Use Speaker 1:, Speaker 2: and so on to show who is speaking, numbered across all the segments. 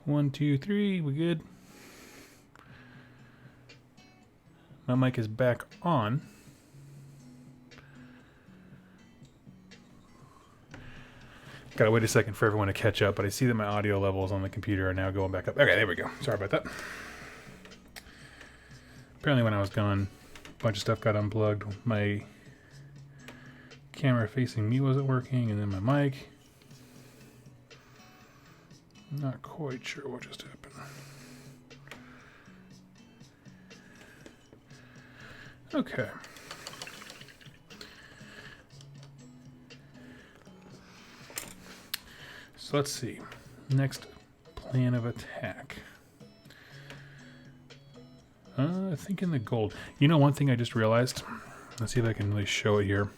Speaker 1: 1, 2, 3. We good? My mic is back on. Gotta wait a second for everyone to catch up, but I see that my audio levels on the computer are now going back up. Okay, there we go. Sorry about that. Apparently when I was gone, a bunch of stuff got unplugged. My camera facing me wasn't working, and then my mic. Not quite sure what just happened. Okay. So let's see. Next plan of attack. I think in the gold. You know, one thing I just realized. Let's see if I can really show it here.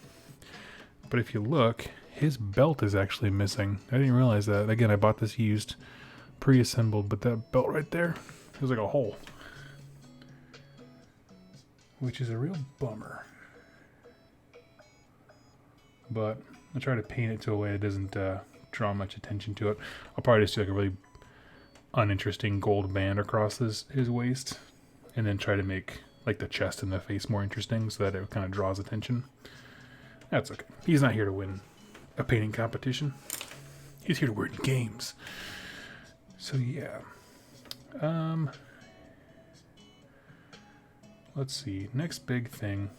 Speaker 1: But if you look, his belt is actually missing. I didn't realize that. Again, I bought this used, pre-assembled, but that belt right there, there's like a hole. Which is a real bummer. But I'll try to paint it to a way that doesn't draw much attention to it. I'll probably just do like a really uninteresting gold band across his waist. And then try to make like the chest and the face more interesting so that it kind of draws attention. That's okay. He's not here to win a painting competition. He's here to win games. So yeah. Let's see. Next big thing.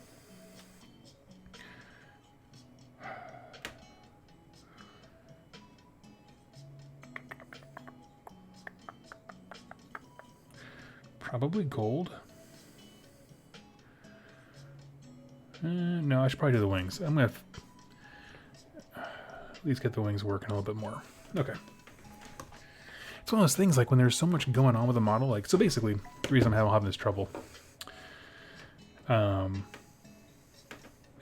Speaker 1: Probably gold. No, I should probably do the wings. I'm going to at least get the wings working a little bit more. Okay. It's one of those things like when there's so much going on with a model. Like, so basically, the reason I'm having this trouble. Hey,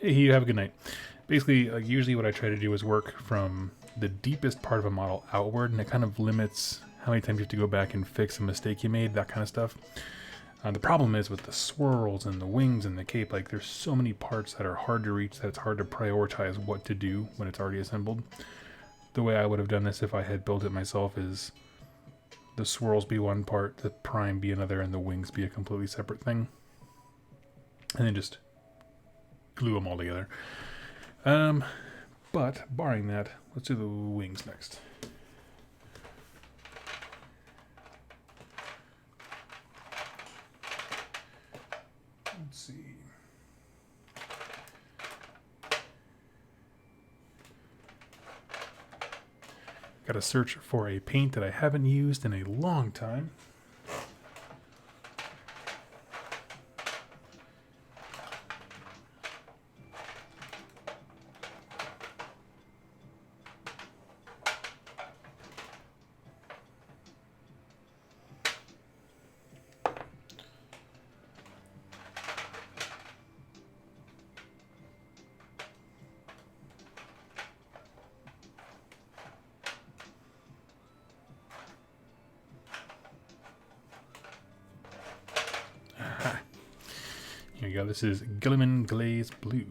Speaker 1: you have a good night. Basically, like, usually what I try to do is work from the deepest part of a model outward, and it kind of limits how many times you have to go back and fix a mistake you made, that kind of stuff. The problem is with the swirls and the wings and the cape, like there's so many parts that are hard to reach that it's hard to prioritize what to do when it's already assembled. The way I would have done this if I had built it myself is the swirls be one part, the prime be another, and the wings be a completely separate thing. And then just glue them all together. But barring that, let's do the wings next. Let's see. Got to search for a paint that I haven't used in a long time. Here you go. This is Gilliman Glaze Blue.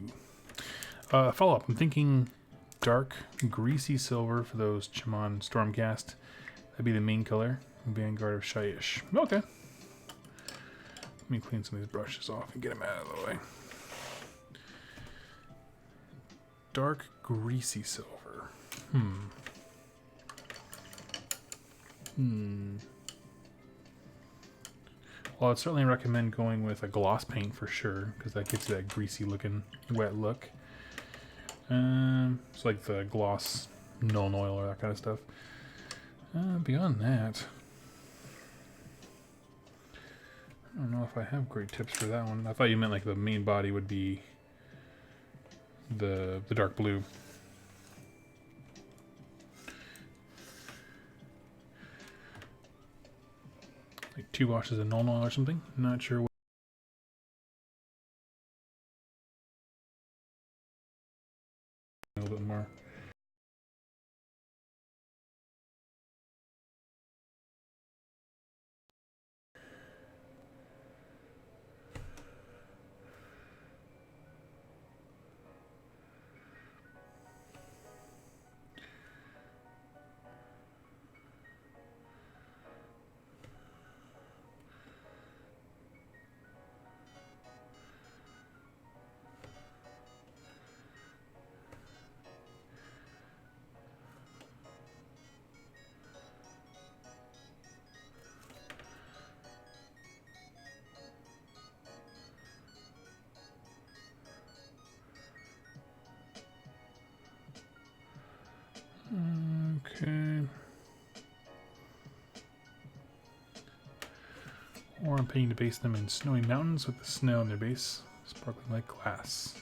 Speaker 1: Follow-up. I'm thinking dark, greasy silver for those Chimon Stormcast. That'd be the main color. Vanguard of Shyish. Okay. Let me clean some of these brushes off and get them out of the way. Dark, greasy silver. Well, I'd certainly recommend going with a gloss paint for sure, because that gives you that greasy looking wet look. It's like the gloss Nuln Oil or that kind of stuff. Beyond that, I don't know if I have great tips for that one. I thought you meant like the main body would be the dark blue. Like 2 washes of Nuln Oil or something. Not sure what. A little bit more. Okay. Or I'm paying to base them in snowy mountains with the snow on their base, sparkling like glass.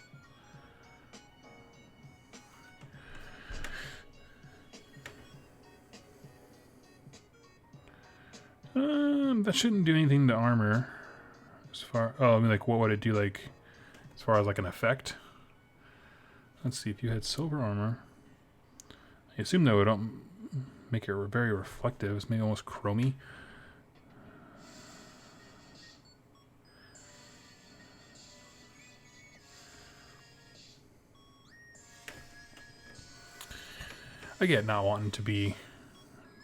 Speaker 1: That shouldn't do anything to armor. As far, oh, I mean, like, what would it do, like, as far as, like, an effect? Let's see, if you had silver armor, I assume that would make it very reflective. It's maybe almost chromy. I get not wanting to be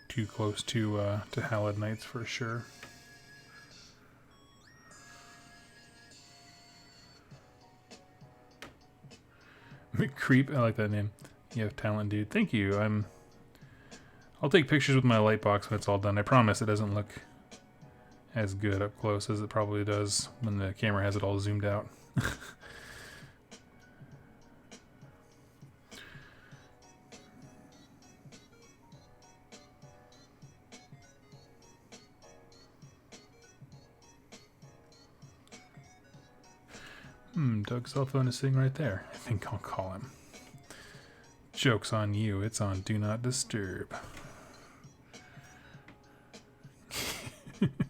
Speaker 1: too close to Hallowed Knights for sure. Creep, I like that name. You have talent, dude. Thank you. I'll take pictures with my light box when it's all done. I promise it doesn't look as good up close as it probably does when the camera has it all zoomed out. Doug's cell phone is sitting right there. I think I'll call him. Joke's on you. It's on Do Not Disturb.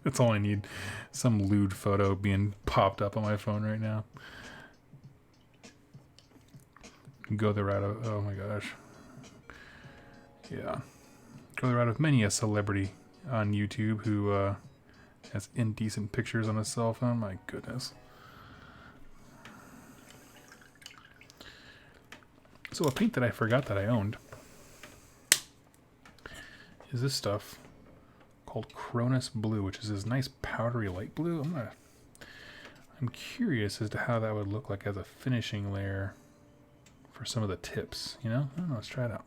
Speaker 1: That's all I need. Some lewd photo being popped up on my phone right now. Go the route of... Oh my gosh. Yeah. Go the route of many a celebrity on YouTube who has indecent pictures on a cell phone. My goodness. So a paint that I forgot that I owned is this stuff called Cronus Blue, which is this nice powdery light blue. I'm curious as to how that would look like as a finishing layer for some of the tips, you know? I don't know, let's try it out.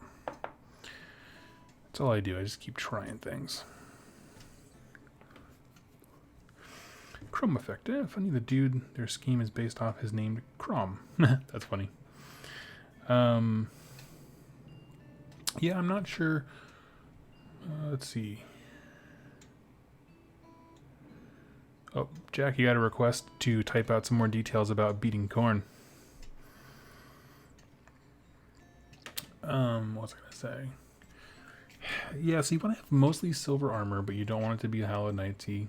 Speaker 1: That's all I do, I just keep trying things. Chrome effect, funny the dude, their scheme is based off his name, Crom. That's funny. Yeah, I'm not sure. Let's see. Oh, Jack, you got a request to type out some more details about beating corn. What was I gonna say? Yeah, so you want to have mostly silver armor, but you don't want it to be Hallowed Knights-y.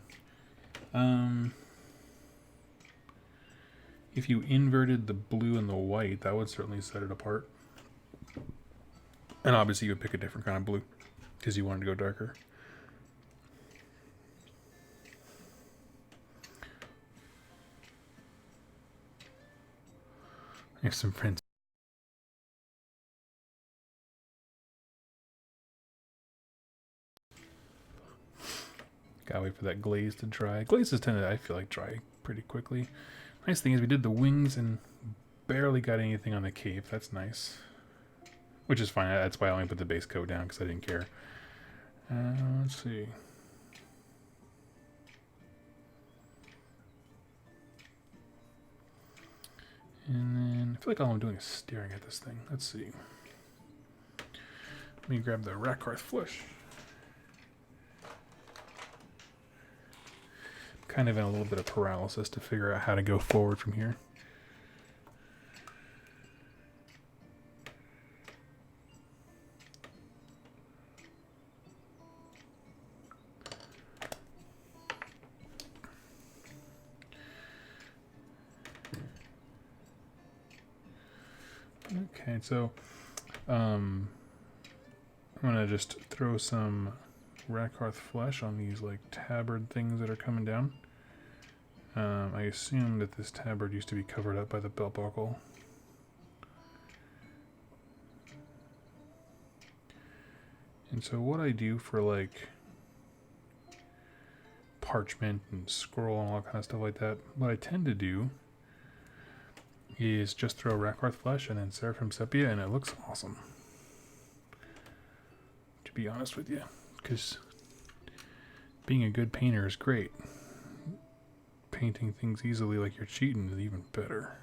Speaker 1: If you inverted the blue and the white, that would certainly set it apart. And obviously you would pick a different kind of blue because you wanted to go darker. I have some friends. Gotta wait for that glaze to dry. Glazes tend to, I feel like, dry pretty quickly. Nice thing is we did the wings and barely got anything on the cape. That's nice. Which is fine. That's why I only put the base coat down, because I didn't care. Let's see. And then I feel like all I'm doing is staring at this thing. Let's see. Let me grab the Rakarth Flush. I'm kind of in a little bit of paralysis to figure out how to go forward from here. Okay, so I'm gonna just throw some Rakarth flesh on these like tabard things that are coming down. I assume that this tabard used to be covered up by the belt buckle. And so what I do for like parchment and scroll and all kind of stuff like that, what I tend to do is just throw Rakarth Flesh and then Seraphim Sepia, and it looks awesome. To be honest with you, because being a good painter is great. Painting things easily like you're cheating is even better.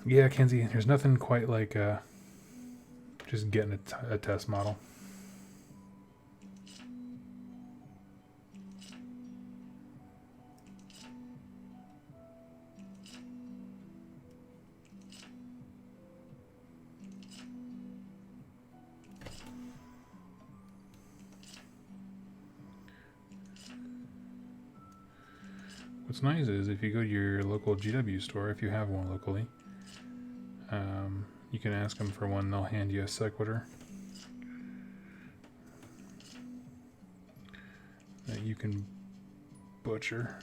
Speaker 1: Yeah, Kenzie, there's nothing quite like just getting a test model. What's nice is if you go to your local GW store, if you have one locally, you can ask them for one. They'll hand you a sequitur that you can butcher.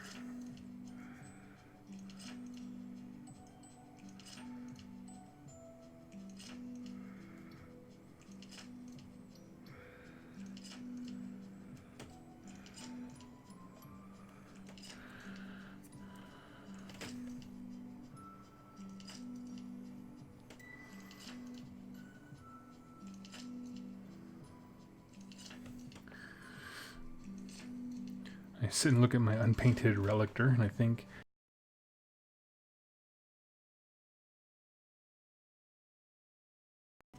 Speaker 1: I sit and look at my unpainted relictor, and I think,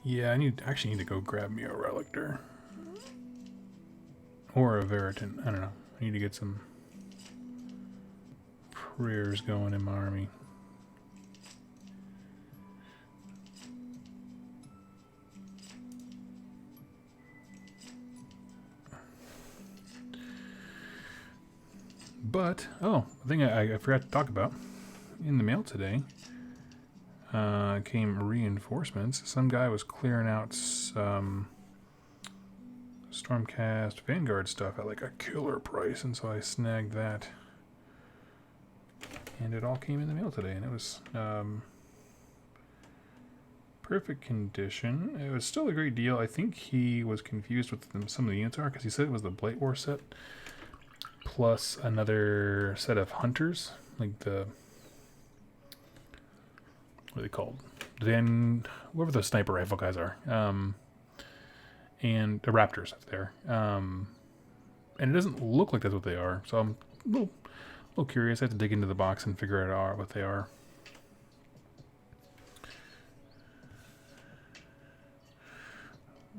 Speaker 1: yeah, I actually need to go grab me a relictor or a Veritant. I don't know. I need to get some prayers going in my army. But, oh, a thing I forgot to talk about. In the mail today came reinforcements. Some guy was clearing out some Stormcast Vanguard stuff at like a killer price, and so I snagged that. And it all came in the mail today, and it was perfect condition. It was still a great deal. I think he was confused with some of the units are, because he said it was the Blight War set plus another set of hunters, like the, what are they called? Then whoever the sniper rifle guys are, and the Raptors there. And it doesn't look like that's what they are, so I'm a little curious. I have to dig into the box and figure out what they are.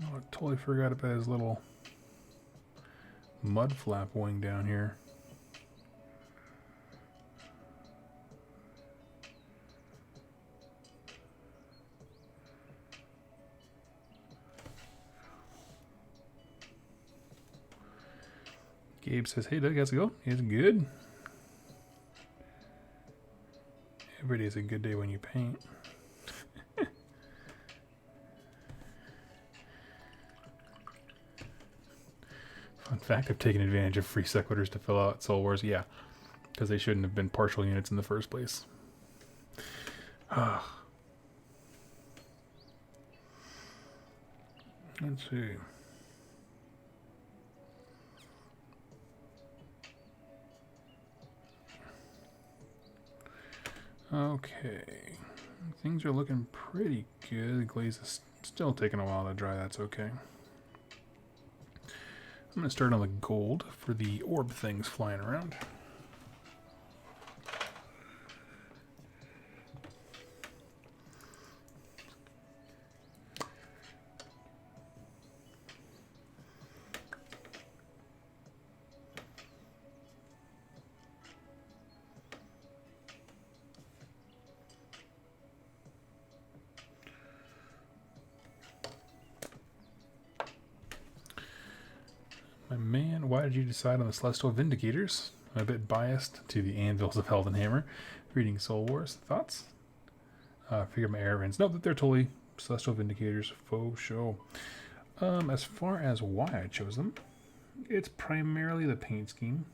Speaker 1: Oh, I totally forgot about his little mud flap wing down here. Gabe says, hey Doug, how's it going? It's good. Every day's a good day when you paint. Fun fact, I've taken advantage of free sequiturs to fill out Soul Wars. Yeah, because they shouldn't have been partial units in the first place. Let's see. Okay, things are looking pretty good. The glaze is still taking a while to dry. That's okay. I'm going to start on the gold for the orb things flying around. My man, why did you decide on the Celestial Vindicators? I'm a bit biased to the Anvils of Heldenhammer. Reading Soul Wars. Thoughts? Figure my errands. No, they're totally Celestial Vindicators. Faux show. As far as why I chose them, it's primarily the paint scheme.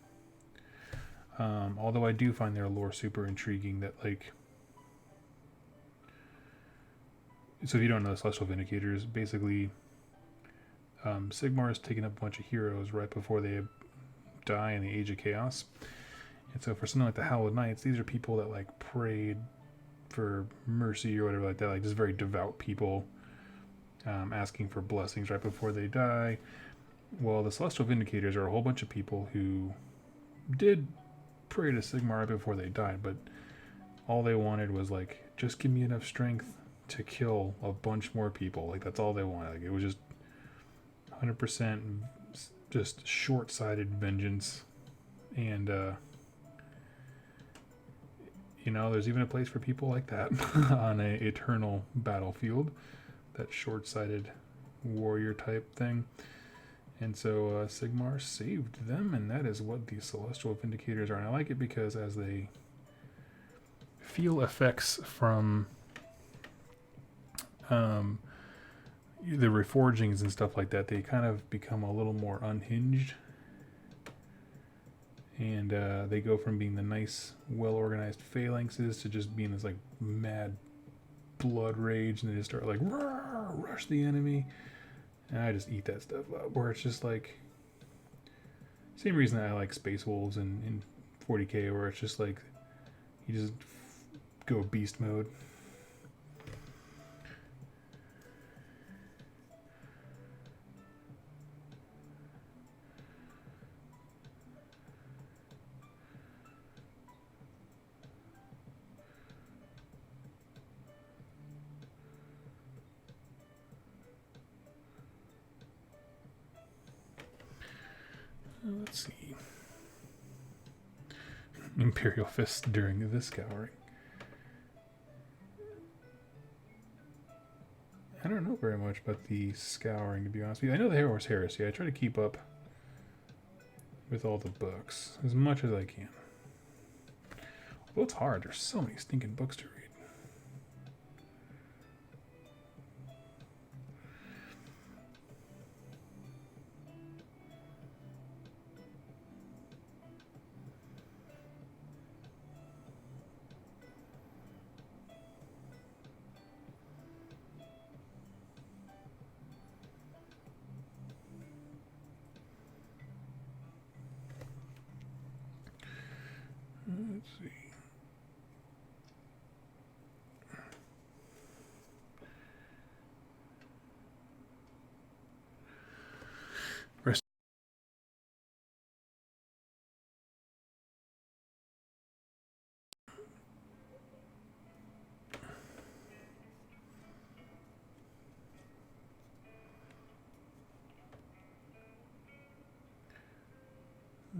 Speaker 1: Although I do find their lore super intriguing that, like... So if you don't know the Celestial Vindicators, basically... Sigmar has taken up a bunch of heroes right before they die in the Age of Chaos. And so for something like the Hallowed Knights, these are people that like prayed for mercy or whatever like that, like just very devout people asking for blessings right before they die. Well, the Celestial Vindicators are a whole bunch of people who did pray to Sigmar right before they died, but all they wanted was like just give me enough strength to kill a bunch more people. Like, that's all they wanted. Like, it was just 100% just short-sighted vengeance. And, you know, there's even a place for people like that on a eternal battlefield. That short-sighted warrior type thing. And so Sigmar saved them, and that is what the Celestial Vindicators are. And I like it because as they feel effects from the reforgings and stuff like that, they kind of become a little more unhinged. And they go from being the nice, well-organized phalanxes to just being this like mad blood rage, and they just start like rush the enemy. And I just eat that stuff up. Where it's just like, same reason that I like Space Wolves in 40k, where it's just like you just go beast mode. Let's see. Imperial Fist during the scouring. I don't know very much about the scouring, to be honest with you. I know the Horus Heresy. I try to keep up with all the books as much as I can. Although it's hard. There's so many stinking books to read. Let's see. Rest.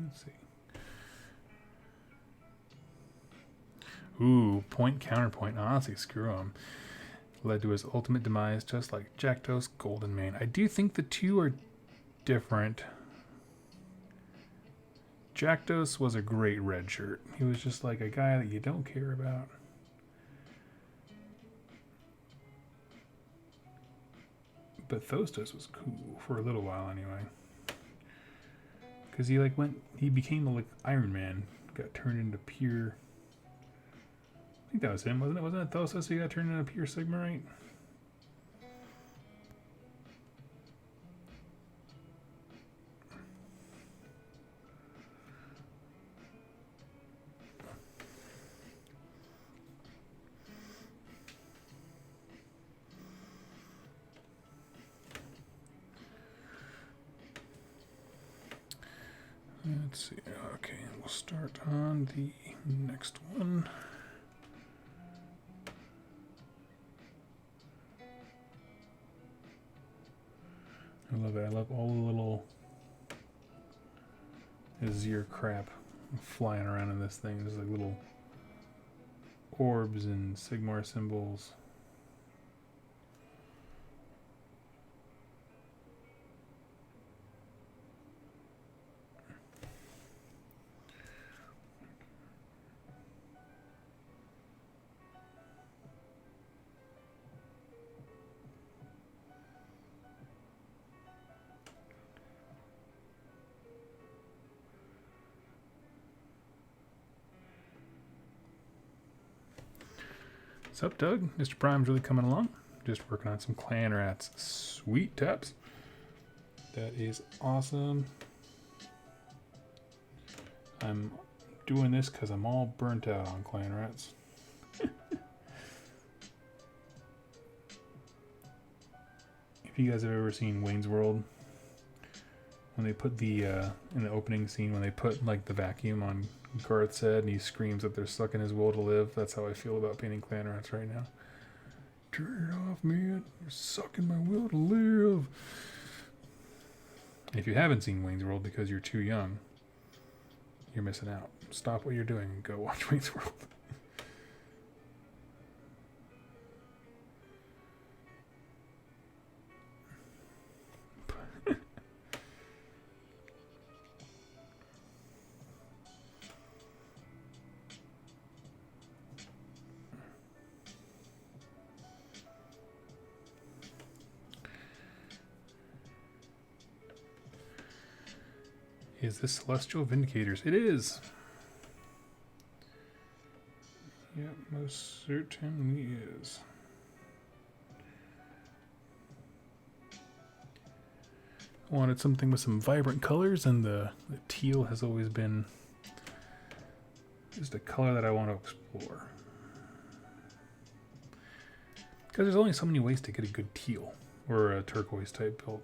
Speaker 1: Let's see. Ooh, point counterpoint. Honestly, screw him. Led to his ultimate demise, just like Jaktos Golden Mane. I do think the two are different. Jaktos was a great red shirt. He was just like a guy that you don't care about. But Thostos was cool for a little while anyway. Because he like he became like Iron Man. Got turned into pure... I think that was him, wasn't it? Wasn't it Thostos who got turned into pure Sigmarite? Let's see. Okay, we'll start on the next one. I love it. I love all the little Azir crap flying around in this thing. There's like little orbs and Sigmar symbols. What's up, Doug? Mr. Prime's really coming along. Just working on some clan rats. Sweet taps. That is awesome. I'm doing this because I'm all burnt out on clan rats. If you guys have ever seen Wayne's World, when they put the in the opening scene when they put like the vacuum on Garth's head and he screams that they're sucking his will to live. That's how I feel about painting clan rats right now. Turn it off, man. You're sucking my will to live. If you haven't seen Wayne's World because you're too young, you're missing out. Stop what you're doing and go watch Wayne's World. Is this Celestial Vindicators? It is. Yeah, most certainly is. I wanted something with some vibrant colors, and the teal has always been just a color that I want to explore. Because there's only so many ways to get a good teal or a turquoise type build.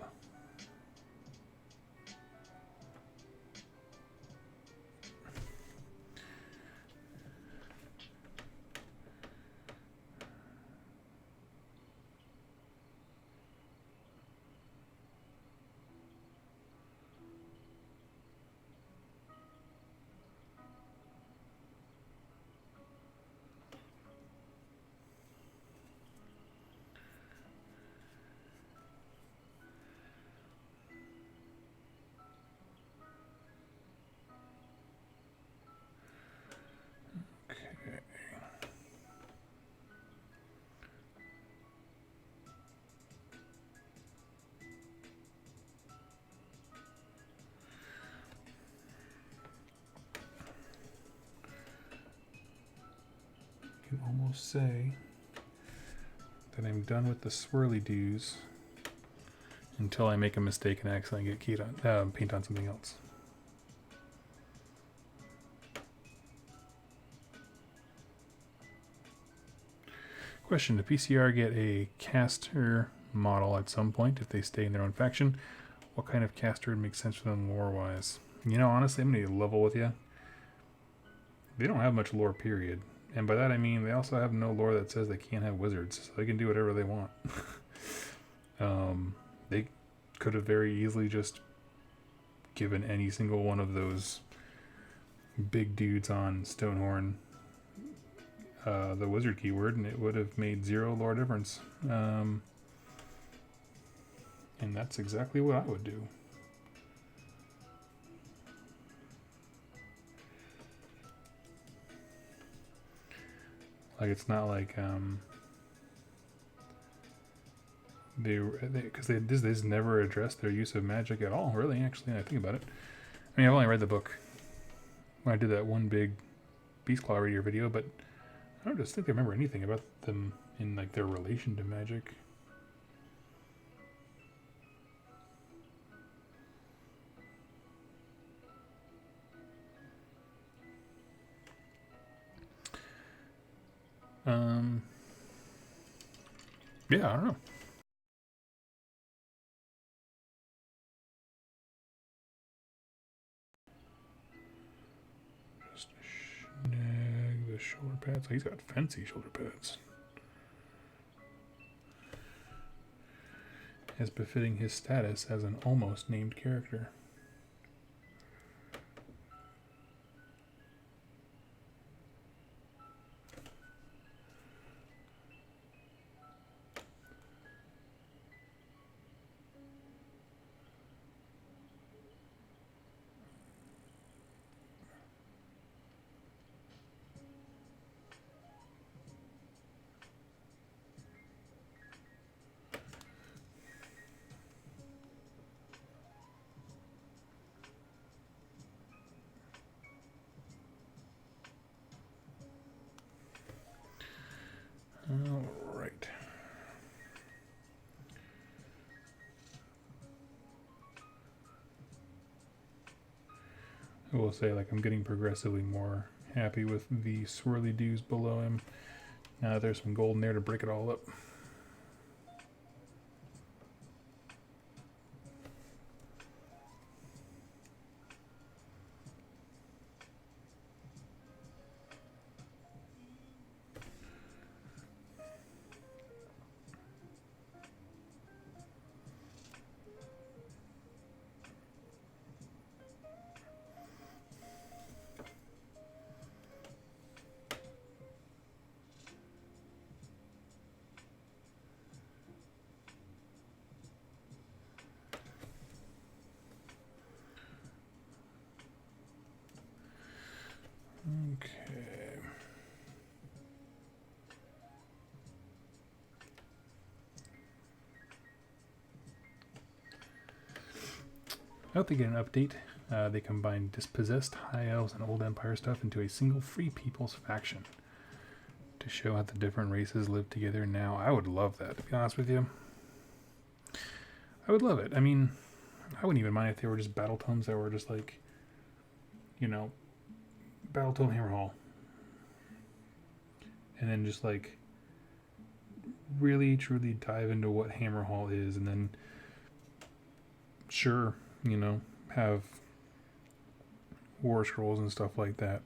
Speaker 1: Can almost say that I'm done with the swirly doos until I make a mistake and accidentally get paint on something else. Question: Did PCR get a caster model at some point if they stay in their own faction? What kind of caster would make sense for them lore-wise? You know, honestly, I'm going to level with you. They don't have much lore, period. And by that I mean they also have no lore that says they can't have wizards, so they can do whatever they want. They could have very easily just given any single one of those big dudes on Stonehorn the wizard keyword, and it would have made 0 lore difference. And that's exactly what I would do. Like, it's not like because they just never addressed their use of magic at all, really. Actually, I think about it. I mean, I've only read the book when I did that one big Beastclaw Radio video, but I don't just think I remember anything about them in like their relation to magic. Yeah, I don't know. Just snag the shoulder pads. Oh, he's got fancy shoulder pads. As befitting his status as an almost named character. All right. I will say, like, I'm getting progressively more happy with the swirly doos below him. Now that there's some gold in there to break it all up. I hope they get an update. They combine dispossessed high elves and old empire stuff into a single free people's faction to show how the different races live together now. I would love that, to be honest with you. I would love it. I mean, I wouldn't even mind if they were just battle tomes that were just like, you know, battle tome Hammer Hall. And then just like really truly dive into what Hammer Hall is, and then sure, you know, have war scrolls and stuff like that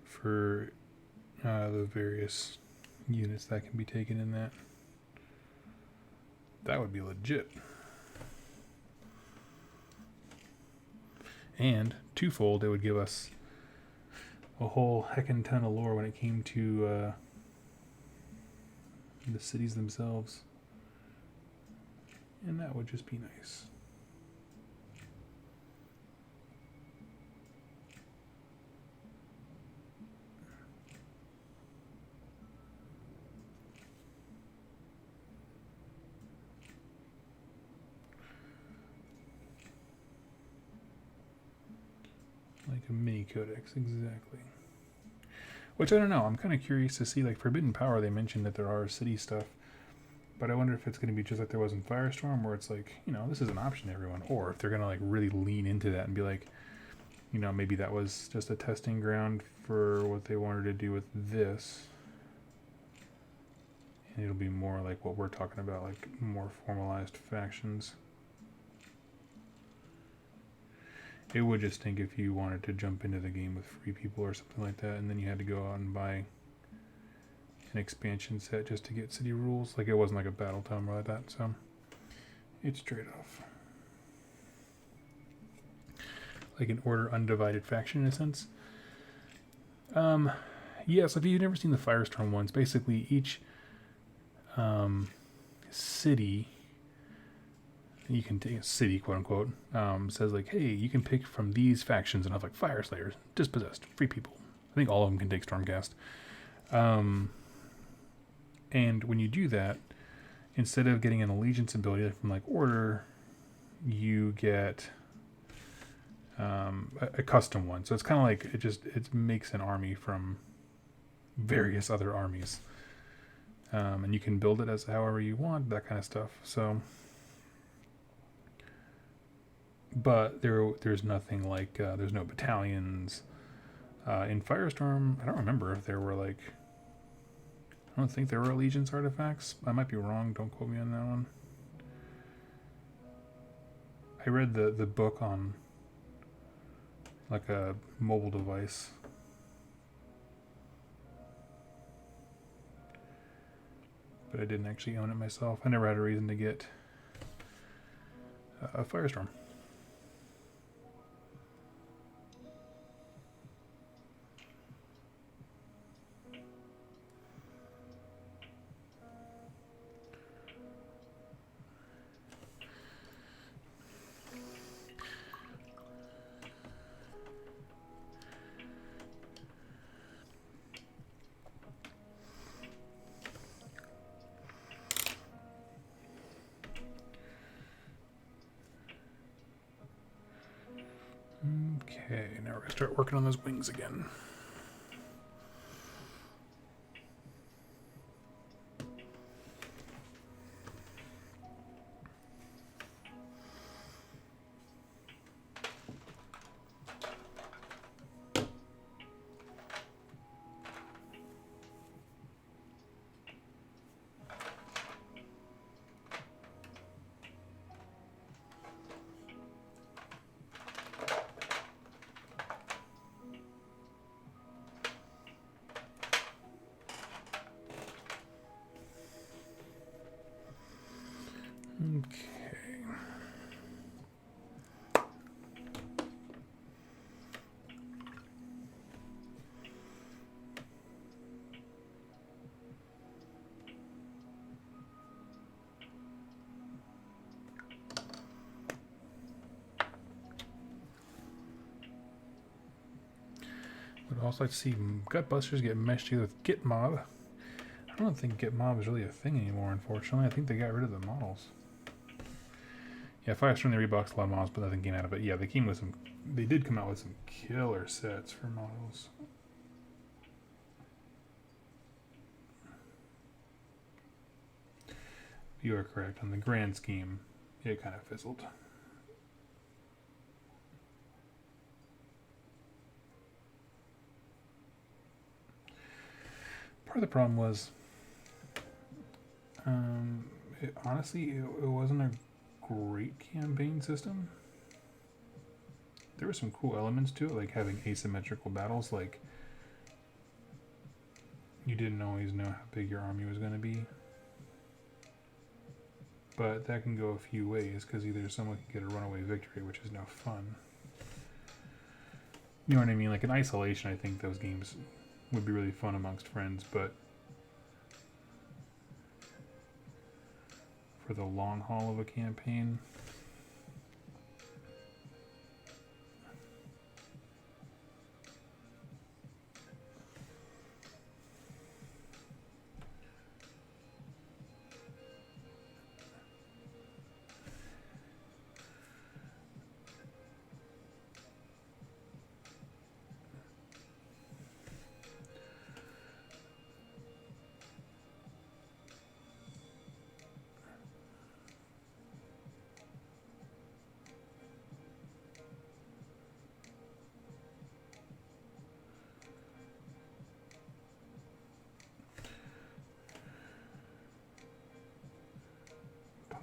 Speaker 1: for the various units that can be taken in that. That would be legit. And twofold, it would give us a whole heckin' ton of lore when it came to the cities themselves. And that would just be nice. Like a mini codex, exactly. Which I don't know. I'm kind of curious to see, like Forbidden Power, they mentioned that there are city stuff. But I wonder if it's going to be just like there was in Firestorm, where it's like, you know, this is an option to everyone. Or if they're going to like really lean into that and be like, you know, maybe that was just a testing ground for what they wanted to do with this. And it'll be more like what we're talking about, like more formalized factions. It would just stink if you wanted to jump into the game with free people or something like that, and then you had to go out and buy an expansion set just to get city rules. Like it wasn't like a battle tome or like that, so it's trade-off. Like an order undivided faction in a sense. Yeah, so if you've never seen the Firestorm ones, basically each city, you can take a city, quote unquote, says like, hey, you can pick from these factions and have like Fire Slayers, Dispossessed, Free People. I think all of them can take Stormcast. And when you do that, instead of getting an allegiance ability from like Order, you get a custom one. So it's kind of like it makes an army from various other armies. And you can build it as however you want, that kind of stuff. So, but there's nothing like, there's no battalions. In Firestorm, I don't remember if there were like, I don't think there were allegiance artifacts. I might be wrong, don't quote me on that one. I read the book on like a mobile device. But I didn't actually own it myself. I never had a reason to get a Firestorm. Okay, now we're going to start working on those wings again. Okay. Would also like to see Gutbusters get meshed together with Gitmob. I don't think Gitmob is really a thing anymore, unfortunately. I think they got rid of the models. Yeah, 5-star, they reboxed a lot of models, but nothing came out of it. Yeah, they came with some. They did come out with some killer sets for models. You are correct. On the grand scheme, it kind of fizzled. Part of the problem was, honestly, it wasn't a great campaign system. There were some cool elements to it, like having asymmetrical battles, like you didn't always know how big your army was going to be. But that can go a few ways, because either someone can get a runaway victory, which is no fun. You know what I mean? Like in isolation, I think those games would be really fun amongst friends, but for the long haul of a campaign,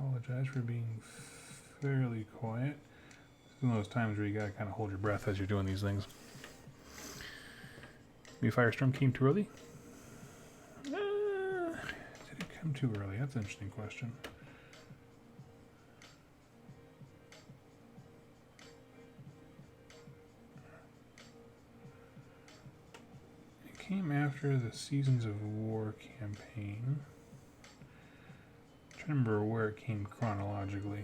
Speaker 1: apologize for being fairly quiet. It's one of those times where you gotta kind of hold your breath as you're doing these things. Maybe Firestorm came too early? Did it come too early? That's an interesting question. It came after the Seasons of War campaign. I remember where it came chronologically.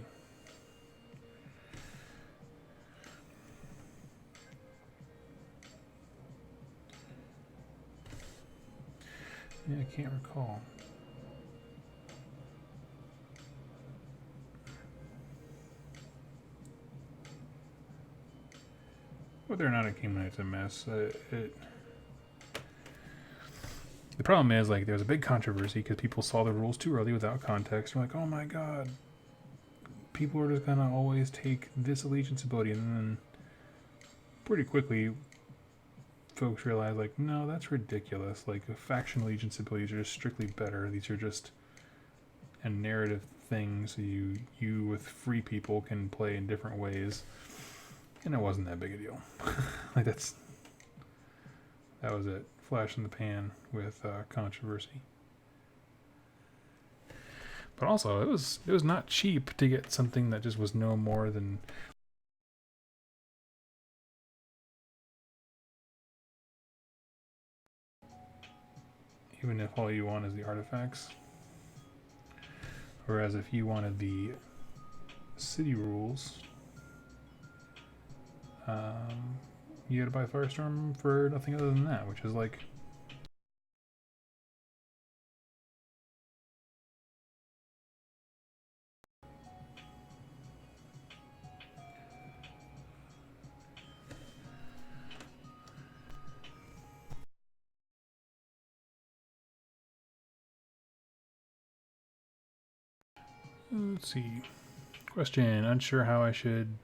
Speaker 1: Yeah, I can't recall. Whether or not it came when it's a mess, the problem is, like, there was a big controversy because people saw the rules too early without context. You're like, oh my god, people are just gonna always take this allegiance ability, and then pretty quickly folks realize, like, no, that's ridiculous. Like, faction allegiance abilities are just strictly better. These are just a narrative thing, so you with free people can play in different ways, and it wasn't that big a deal. Like, that was it. Flash in the pan with controversy. But also, it was not cheap to get something that just was no more than. Even if all you want is the artifacts. Whereas if you wanted the city rules, you had to buy Firestorm for nothing other than that, which is like. Let's see. Question. Unsure how I should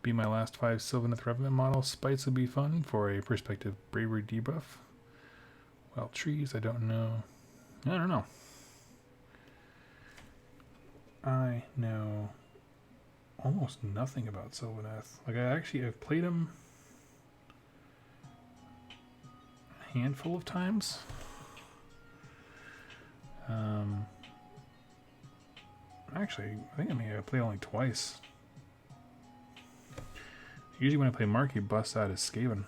Speaker 1: be my last 5 Sylvaneth Revenant models. Spites would be fun for a perspective bravery debuff. Wild trees, I don't know. I don't know. I know almost nothing about Sylvaneth. Like, I've played them a handful of times. Actually, I think I may have played only twice. Usually when I play Mark, he busts out his Skaven.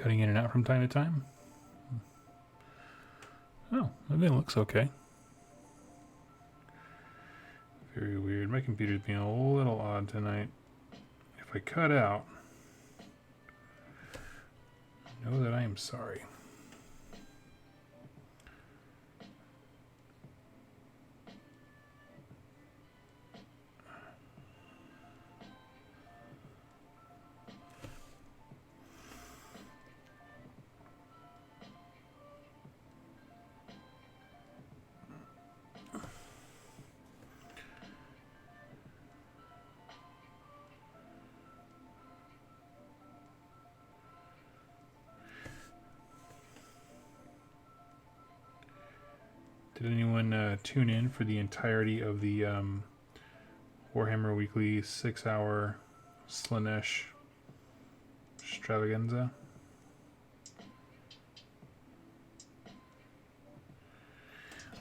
Speaker 1: cutting in and out from time to time. Oh, everything looks okay. Very weird. My computer's being a little odd tonight. If I cut out, know that I am sorry. Did anyone tune in for the entirety of the Warhammer Weekly 6-hour Slanesh extravaganza?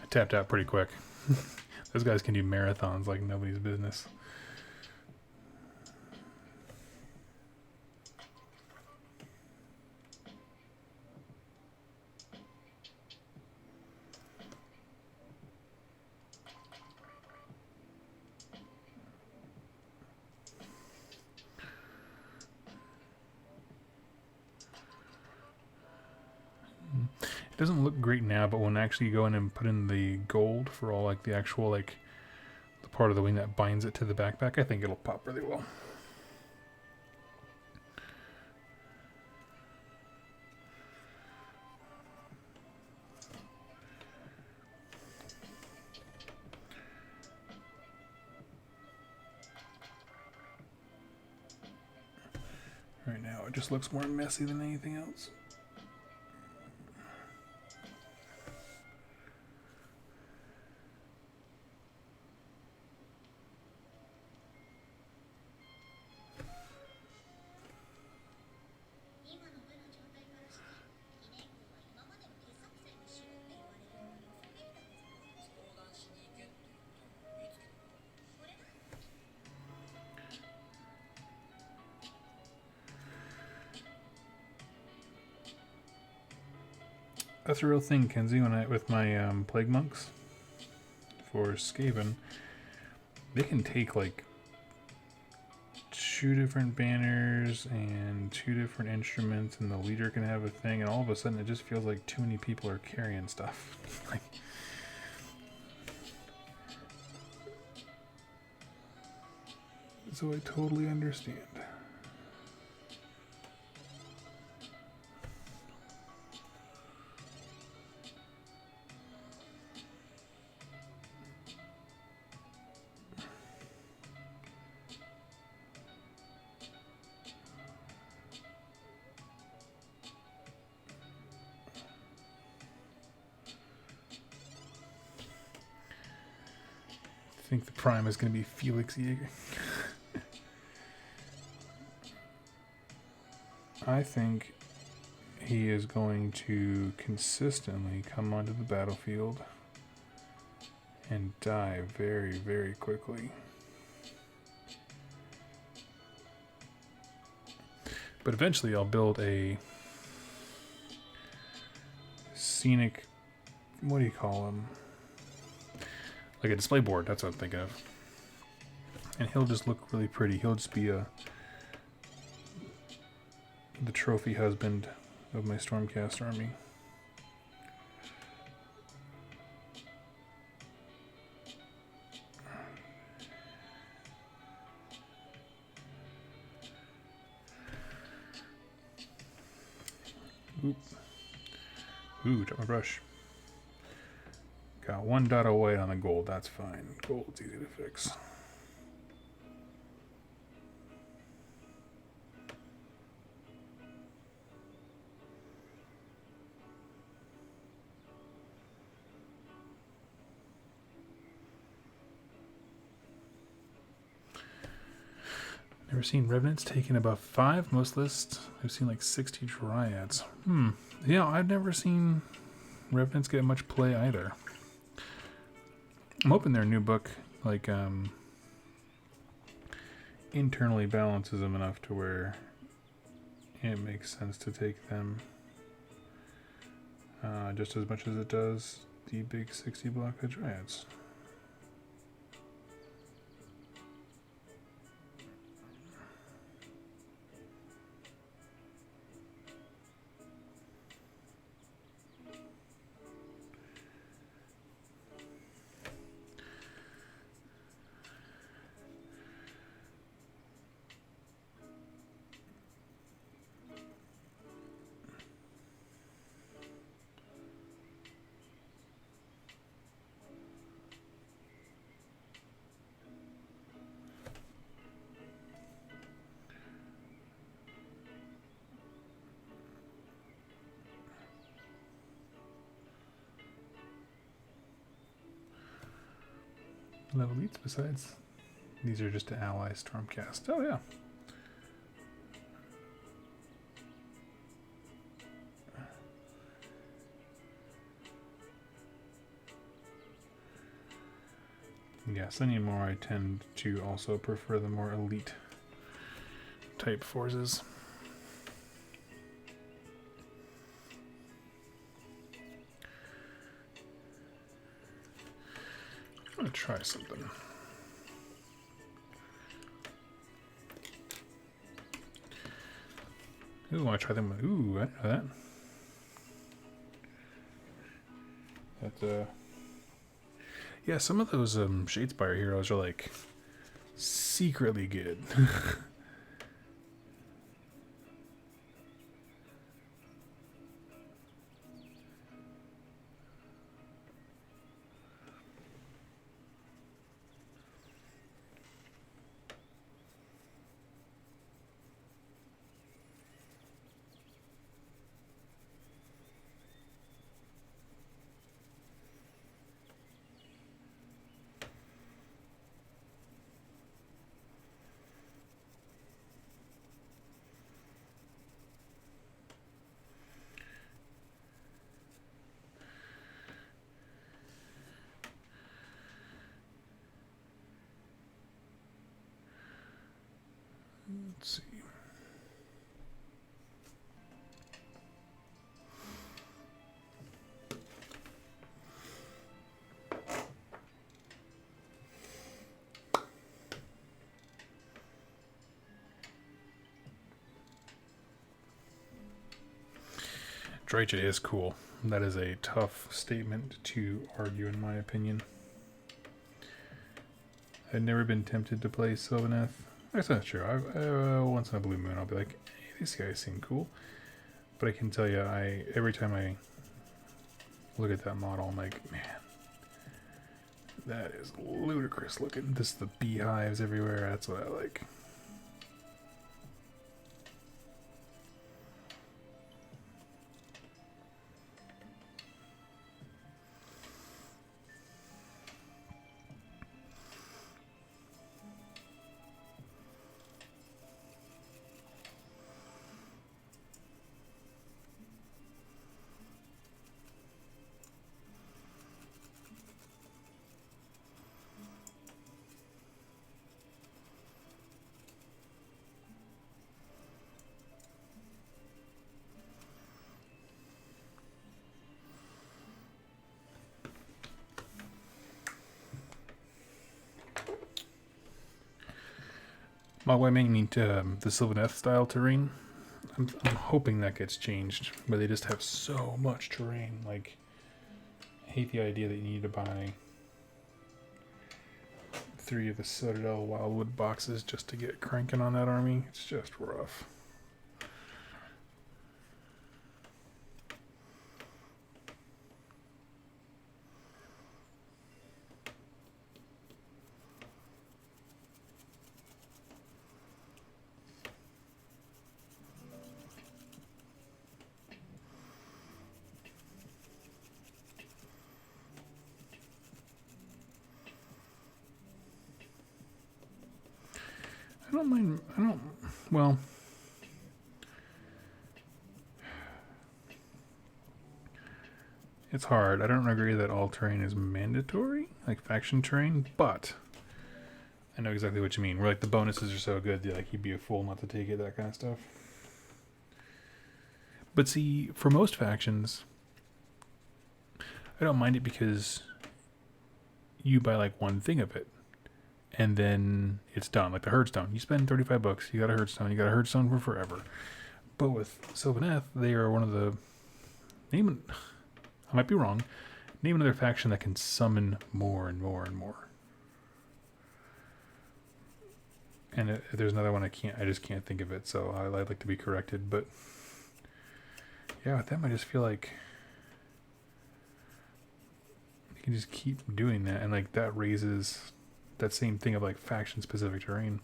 Speaker 1: I tapped out pretty quick. Those guys can do marathons like nobody's business. It doesn't look great now, but when I actually go in and put in the gold for all like the actual like the part of the wing that binds it to the backpack, I think it'll pop really well. Right now it just looks more messy than anything else. That's a real thing, Kenzie. With my plague monks for Skaven, they can take like 2 different banners and 2 different instruments, and the leader can have a thing, and all of a sudden it just feels like too many people are carrying stuff. Like, so I totally understand. I think the prime is going to be Felix Jaeger. I think he is going to consistently come onto the battlefield and die very, very quickly. But eventually I'll build a scenic, what do you call them? Like a display board, that's what I'm thinking of. And he'll just look really pretty. He'll just be the trophy husband of my Stormcast army. Oop. Ooh, drop my brush. Got 1 dot of white on the gold, that's fine. Gold's easy to fix. Never seen Revenants taken above 5. Most lists I've seen like 60 Dryads. Yeah, I've never seen Revenants get much play either. I'm hoping their new book like internally balances them enough to where it makes sense to take them just as much as it does the big 60 block of Dryads. Level elites besides these are just to ally Stormcast. Oh yeah. Yes, anymore I tend to also prefer the more elite type forces. I'm gonna try something. Ooh, I want to try them. Ooh, I didn't know that. That yeah, some of those Shadespire heroes are like secretly good. Let's see. Drycha is cool. That is a tough statement to argue, in my opinion. I've never been tempted to play Sylvaneth. That's not true. Once in a blue moon, I'll be like, hey, these guys seem cool. But I can tell you, every time I look at that model, I'm like, man, that is ludicrous looking. This is the beehives everywhere. That's what I like. My way may need the Sylvaneth style terrain. I'm hoping that gets changed, but they just have so much terrain. Like, I hate the idea that you need to buy 3 of the Citadel Wildwood boxes just to get cranking on that army. It's just rough. I don't mind. Well, it's hard. I don't agree that all terrain is mandatory, like faction terrain, but I know exactly what you mean. Where like the bonuses are so good, like you'd be a fool not to take it, that kind of stuff. But see, for most factions, I don't mind it because you buy like one thing of it, and then it's done. Like the Herdstone, you spend $35, you got a Herdstone, you got a Herdstone for forever. But with Sylvaneth, they are one of the I might be wrong. Name another faction that can summon more and more and more. And there's another one I just can't think of it. So I'd like to be corrected. But yeah, with them I just feel like you can just keep doing that, and like that raises that same thing of like faction specific terrain.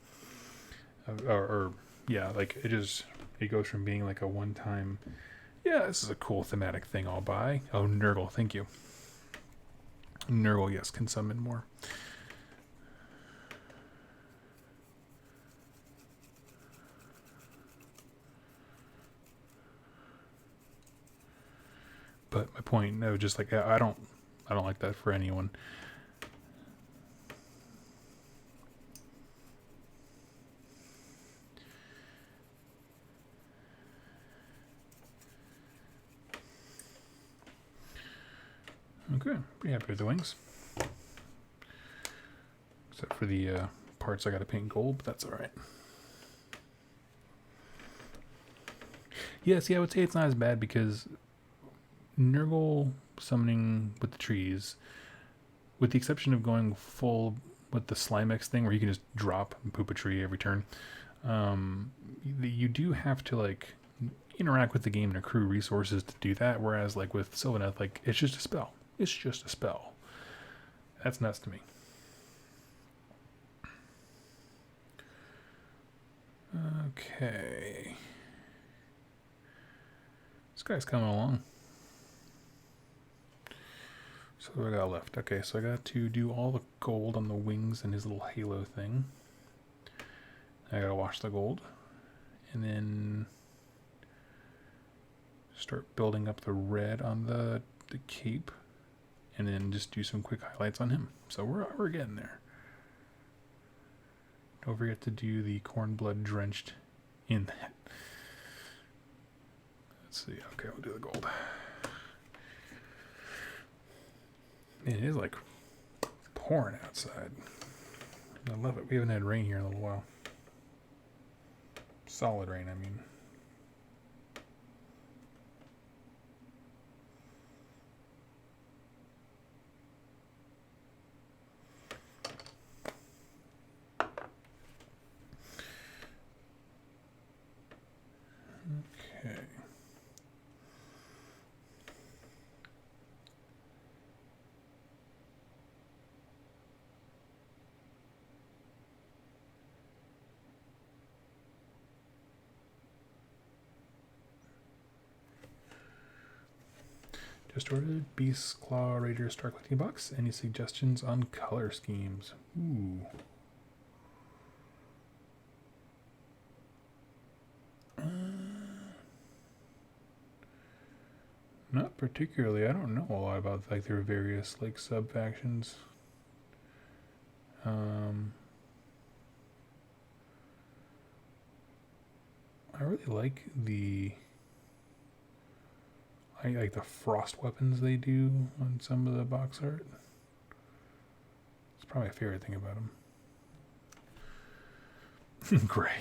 Speaker 1: Or yeah, like it goes from being like a one time. Yeah, this is a cool thematic thing I'll buy. Oh, Nurgle, thank you. Nurgle, yes, can summon more. But my point, no, just like I don't like that for anyone. Okay, pretty happy with the wings. Except for the parts I got to paint gold, but that's all right. Yeah, see, I would say it's not as bad because Nurgle summoning with the trees, with the exception of going full with the Slimex thing where you can just drop and poop a tree every turn, you do have to like interact with the game and accrue resources to do that, whereas like with Sylvaneth, like it's just a spell. It's just a spell. That's nuts to me. Okay. This guy's coming along. So what do I got left? Okay, so I got to do all the gold on the wings and his little halo thing. I gotta wash the gold. And then start building up the red on the cape. And then just do some quick highlights on him. So we're getting there. Don't forget to do the corn blood drenched in that. Let's see. Okay, we'll do the gold. Man, it is like pouring outside. I love it. We haven't had rain here in a little while. Solid rain, I mean. Okay. Just ordered Beast Claw Raider Star Collecting Box. Any suggestions on color schemes? Ooh. Not particularly. I don't know a lot about like their various like sub factions. I really like I like the frost weapons they do on some of the box art. It's probably my favorite thing about them. Gray.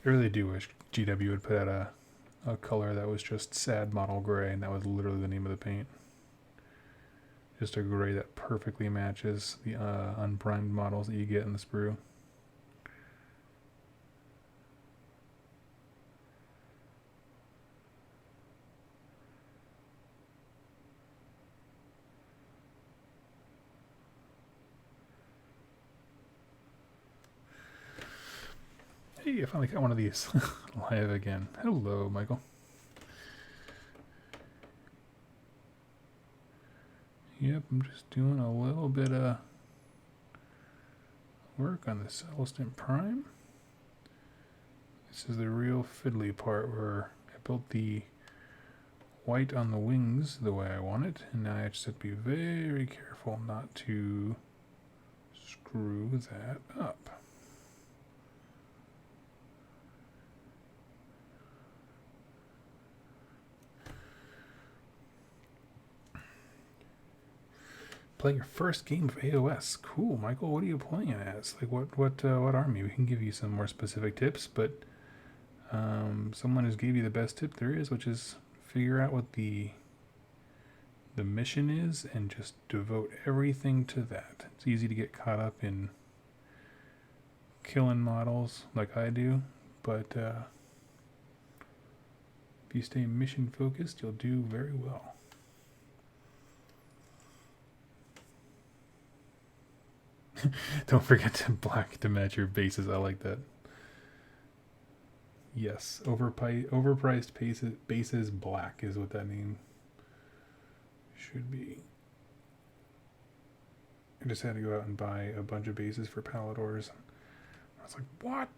Speaker 1: I really do wish GW would put out a color that was just sad model gray, and that was literally the name of the paint. Just a gray that perfectly matches the unprimed models that you get in the sprue. Hey, I finally got one of these live again. Hello, Michael. Yep, I'm just doing a little bit of work on the Celestin Prime. This is the real fiddly part where I built the white on the wings the way I want it, and now I just have to be very careful not to screw that up. Playing your first game of AOS. Cool, Michael. What are you playing as? Like, what army? We can give you some more specific tips, but someone has gave you the best tip there is, which is figure out what the mission is and just devote everything to that. It's easy to get caught up in killing models like I do, but if you stay mission focused, you'll do very well. Don't forget to black to match your bases. I like that. Yes, overpriced bases black is what that name should be. I just had to go out and buy a bunch of bases for Paladors. I was like, what?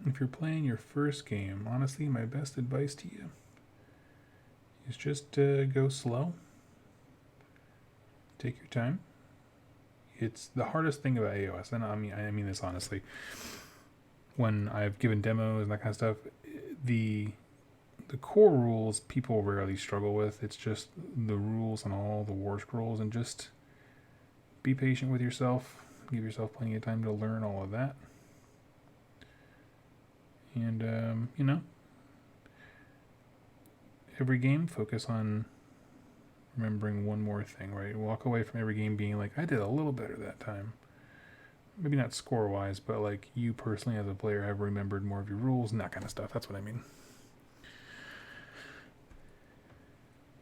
Speaker 1: If you're playing your first game, honestly, my best advice to you is just go slow. Take your time. It's the hardest thing about AOS, and I mean this honestly. When I've given demos and that kind of stuff, the core rules people rarely struggle with. It's just the rules on all the war scrolls, and just be patient with yourself. Give yourself plenty of time to learn all of that. And, every game, focus on remembering one more thing, right? Walk away from every game being like, I did a little better that time. Maybe not score-wise, but like you personally as a player have remembered more of your rules and that kind of stuff. That's what I mean.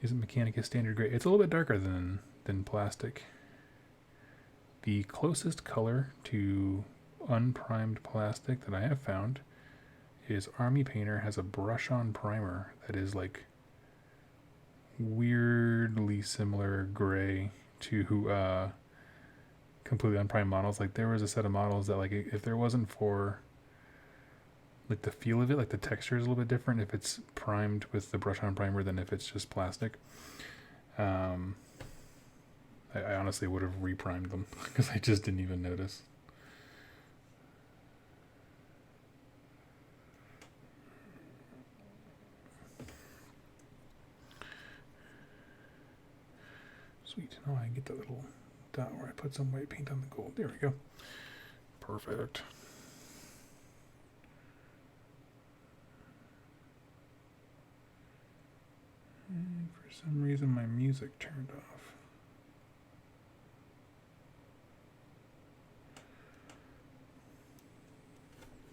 Speaker 1: Isn't Mechanicus standard gray? It's a little bit darker than plastic. The closest color to unprimed plastic that I have found is Army Painter has a brush-on primer that is like weirdly similar gray to completely unprimed models. Like there was a set of models that like if there wasn't for like the feel of it, like the texture is a little bit different if it's primed with the brush-on primer than if it's just plastic. I honestly would have reprimed them because I just didn't even notice. Sweet. Now I get the little dot where I put some white paint on the gold. There we go. Perfect. And for some reason my music turned off.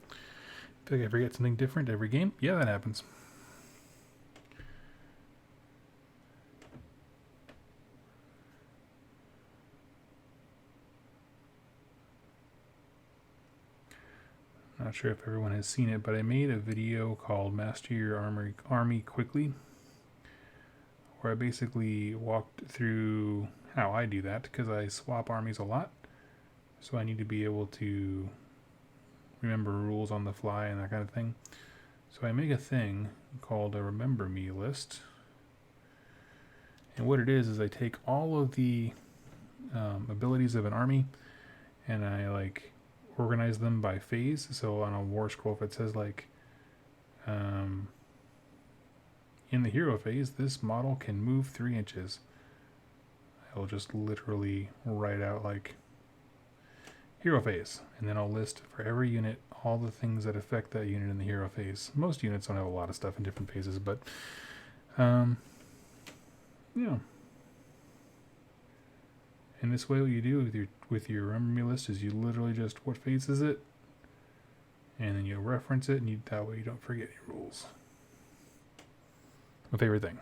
Speaker 1: I feel like I forget something different every game. Yeah, that happens. Not sure if everyone has seen it, but I made a video called Master Your Army Quickly, where I basically walked through how I do that, because I swap armies a lot, so I need to be able to remember rules on the fly and that kind of thing. So I make a thing called a Remember Me list, and what it is I take all of the abilities of an army, and I like organize them by phase. So on a war scroll, if it says like in the hero phase, this model can move 3 inches, I'll just literally write out like hero phase, and then I'll list for every unit all the things that affect that unit in the hero phase. Most units don't have a lot of stuff in different phases, but yeah. And this way, what you do with your Remember Me list is you literally just, what phase is it? And then you reference it, and that way you don't forget your rules. My favorite thing.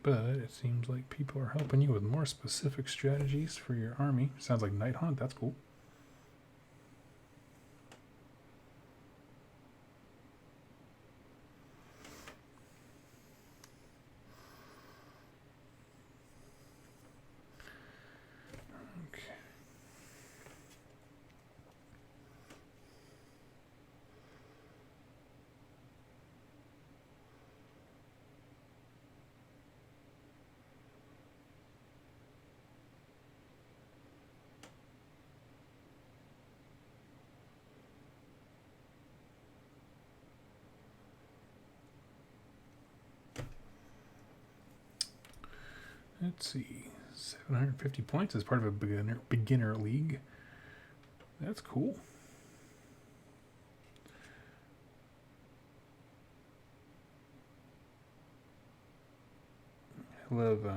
Speaker 1: But it seems like people are helping you with more specific strategies for your army. Sounds like Night Hunt, that's cool. Let's see, 750 points as part of a beginner league. That's cool. I love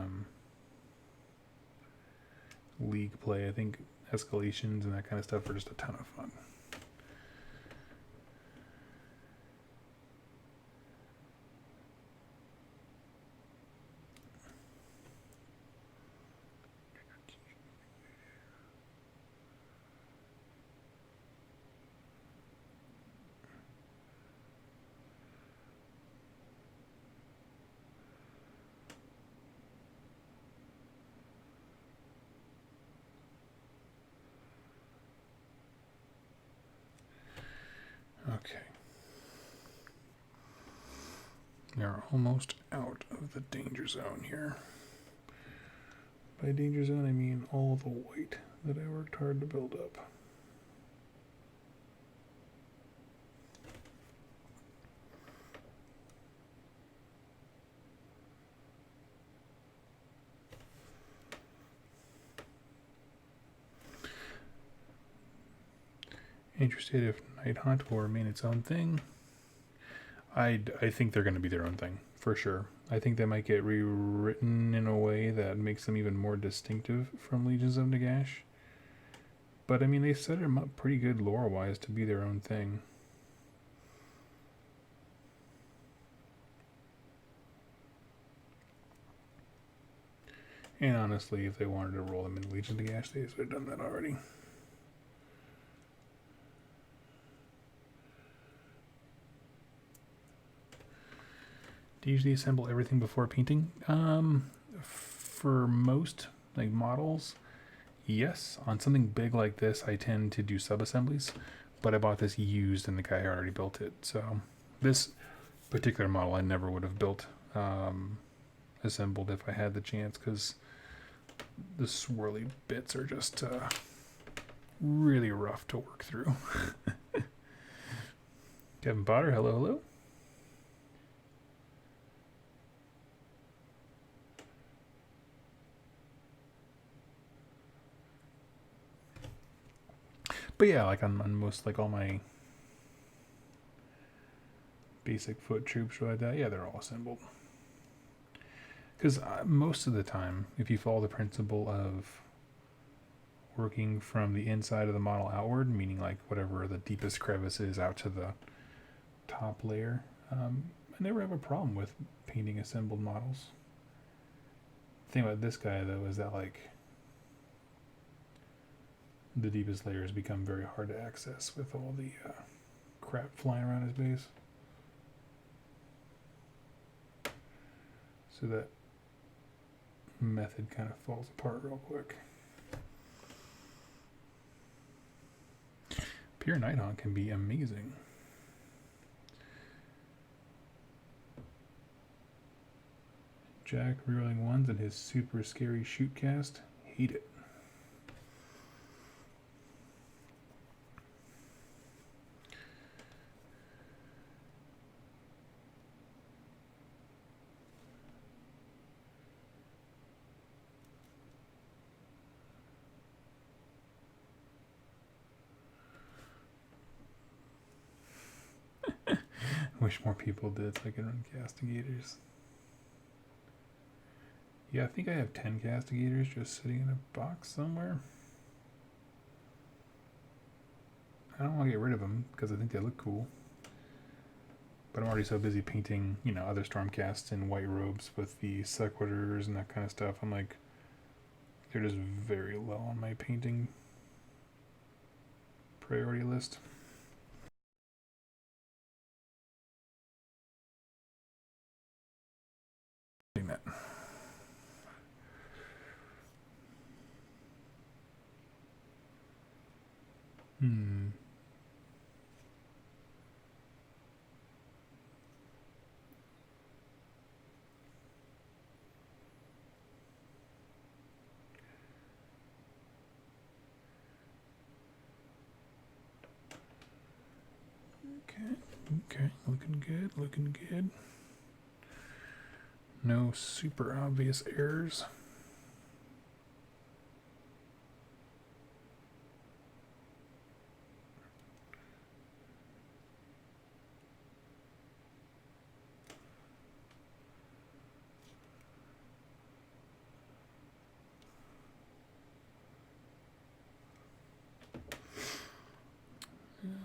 Speaker 1: league play. I think escalations and that kind of stuff are just a ton of fun. Okay. We are almost out of the danger zone here. By danger zone, I mean all the white that I worked hard to build up. Interested if Night Hunt will remain its own thing. I think they're going to be their own thing, for sure. I think they might get rewritten in a way that makes them even more distinctive from Legions of Nagash. But, I mean, they set them up pretty good lore-wise to be their own thing. And honestly, if they wanted to roll them in Legion of Nagash, they would have done that already. Do you usually assemble everything before painting? For most like models, yes. On something big like this, I tend to do sub-assemblies, but I bought this used and the guy already built it. So this particular model I never would have built assembled if I had the chance, because the swirly bits are just really rough to work through. Kevin Potter, hello, hello. But yeah, like on most, like all my basic foot troops like that, yeah, they're all assembled. Because most of the time, if you follow the principle of working from the inside of the model outward, meaning like whatever the deepest crevice is out to the top layer, I never have a problem with painting assembled models. The thing about this guy, though, is that like the deepest layers become very hard to access with all the crap flying around his base. So that method kind of falls apart real quick. Pure Nighthawk can be amazing. Jack rerolling ones and his super scary shoot cast. Hate it. Wish more people did so I could run castigators. Yeah, I think I have 10 castigators just sitting in a box somewhere. I don't want to get rid of them because I think they look cool. But I'm already so busy painting, you know, other Stormcasts in white robes with the sequiturs and that kind of stuff. I'm like, they're just very low on my painting priority list. That. Okay, looking good, looking good. No super obvious errors.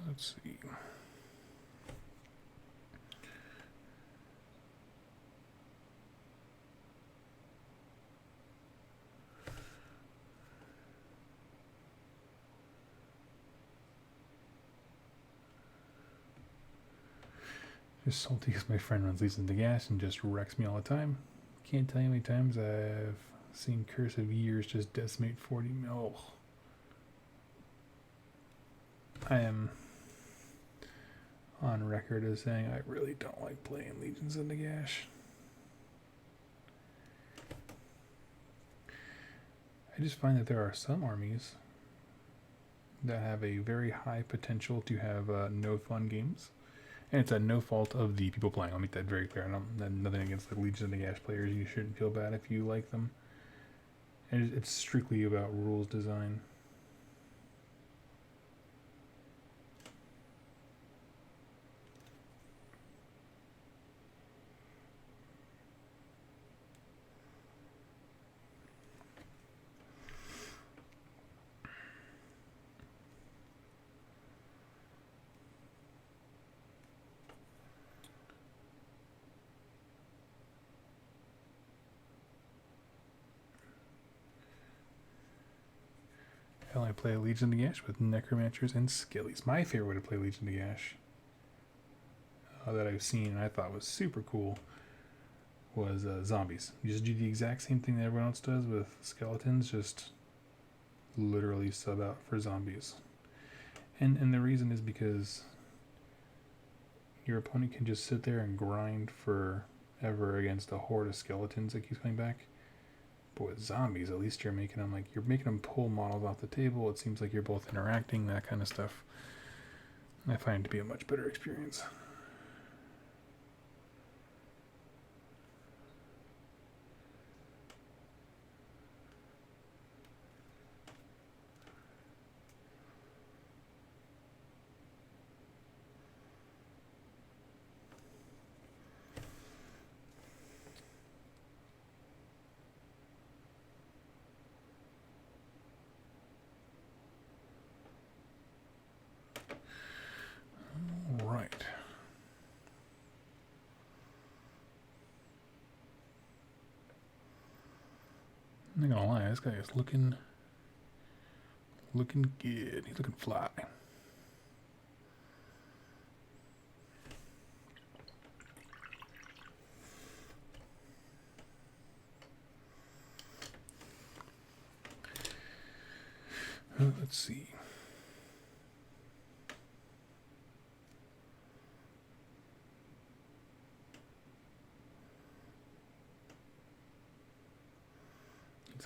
Speaker 1: Let's see. Just salty because my friend runs Legions of Gas and just wrecks me all the time. Can't tell you how many times I've seen Curse of Years just decimate 40 mil. I am on record as saying I really don't like playing Legions of Nagash. I just find that there are some armies that have a very high potential to have no fun games. And it's at no fault of the people playing. I'll make that very clear. Nothing against the Legion of Nagash players. You shouldn't feel bad if you like them. And it's strictly about rules design. I play Legion of Nagash with Necromancers and Skellies. My favorite way to play Legion of Nagash that I've seen and I thought was super cool was zombies. You just do the exact same thing that everyone else does with skeletons, just literally sub out for zombies. And the reason is because your opponent can just sit there and grind forever against a horde of skeletons that keeps coming back. But with zombies, at least you're making them pull models off the table. It seems like you're both interacting, that kind of stuff. I find it to be a much better experience. I'm not gonna lie, this guy is looking good. He's looking fly. Let's see.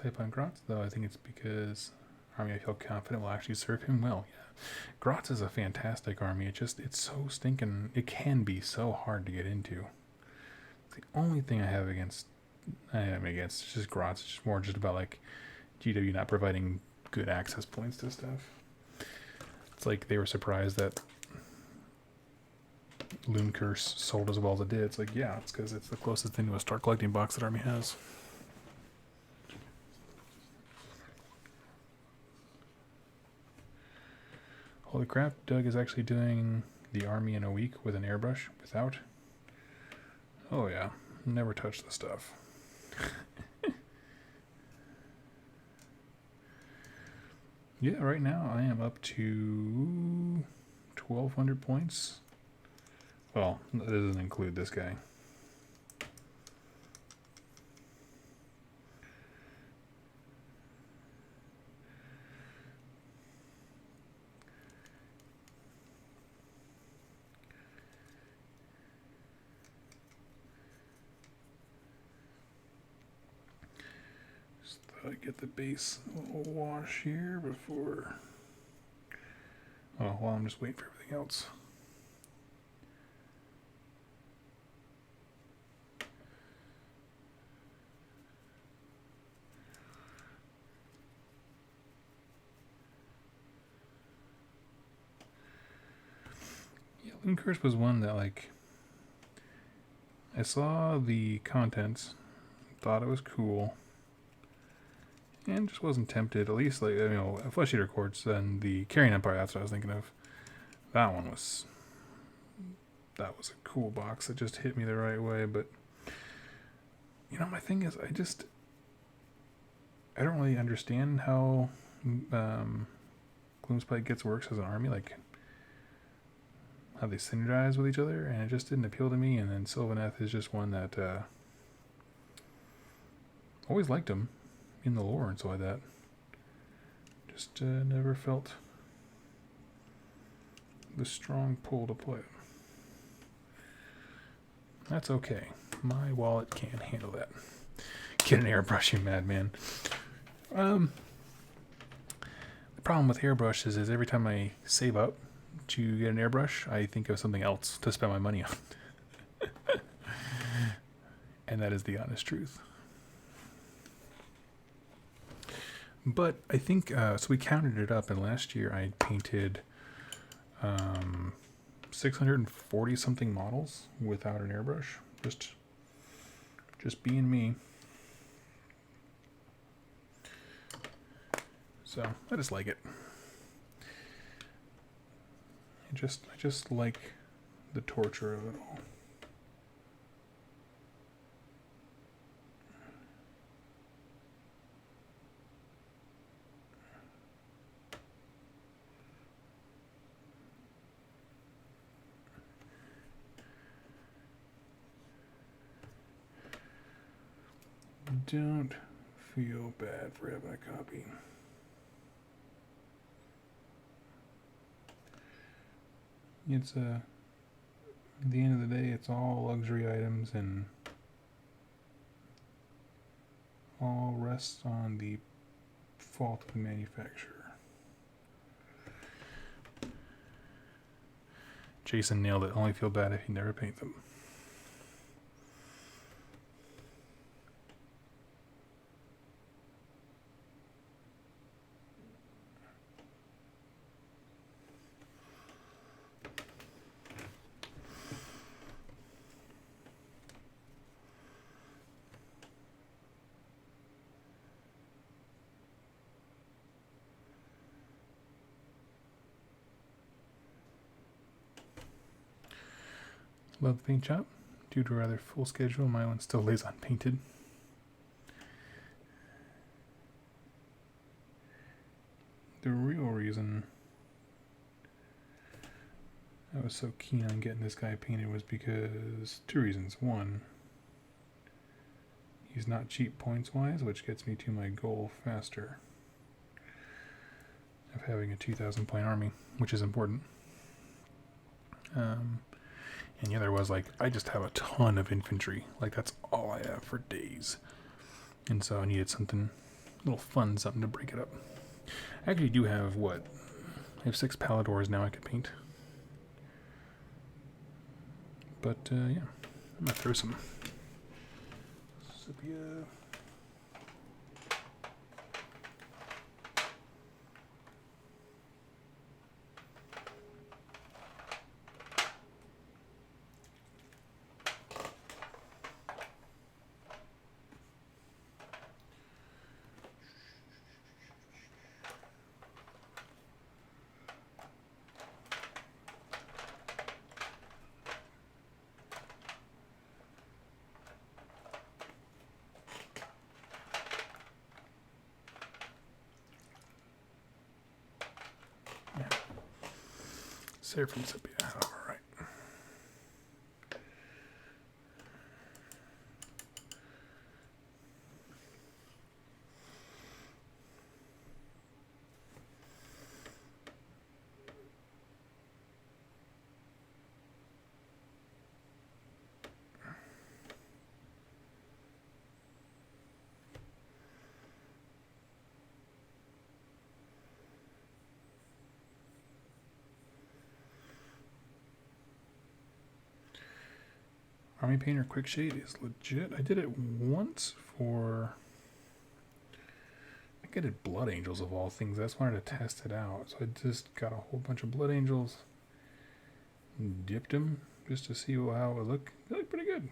Speaker 1: Type on Grotz, though I think it's because army I feel confident will actually serve him well. Yeah, Grotz is a fantastic army. It's so stinking. It can be so hard to get into. It's the only thing I have against. It's just Grotz. It's just more just about like GW not providing good access points to stuff. It's like they were surprised that Loon Curse sold as well as it did. It's like, yeah, it's because it's the closest thing to a Start Collecting box that army has. Holy crap, Doug is actually doing the army in a week with an airbrush without Oh yeah, never touch the stuff. Yeah, right now I am up to 1,200 points. Well, that doesn't include this guy. Just thought I'd get the base a little wash here before. Oh, well, I'm just waiting for everything else. Yeah, Loon Curse was one that, like, I saw the contents, thought it was cool, and just wasn't tempted. At least, like, you know, Flesh Eater Quartz and the Carrion Empire, that's what I was thinking of. That was a cool box that just hit me the right way. But you know, my thing is, I don't really understand how Gloomspite Gets works as an army, like how they synergize with each other, and it just didn't appeal to me. And then Sylvaneth is just one that always liked him in the lore and so like that. Just never felt the strong pull to play it. That's okay. My wallet can't handle that. Get an airbrush, you madman. The problem with airbrushes is every time I save up to get an airbrush, I think of something else to spend my money on. And that is the honest truth. But I think, so we counted it up, and last year I painted 640 something models without an airbrush. Just being me. So I just like it. I just like the torture of it all. Don't feel bad for having a copy. It's at the end of the day, it's all luxury items and all rests on the fault of the manufacturer. Jason nailed it. Only feel bad if you never paint them. Love the paint shop. Due to a rather full schedule, my one still lays unpainted. The real reason I was so keen on getting this guy painted was because two reasons. One, he's not cheap points wise, which gets me to my goal faster of having a 2,000 point army, which is important. And the other was, like, I just have a ton of infantry. Like, that's all I have for days. And so I needed something, a little fun, something to break it up. I actually do have, I have 6 Paladors now I could paint. But, yeah, I'm going to throw some sepia. Seraphim sepia. All right. Army Painter Quick Shade is legit. I did it once for... I think I did Blood Angels of all things. I just wanted to test it out. So I just got a whole bunch of Blood Angels. Dipped them just to see how it would look. They look pretty good.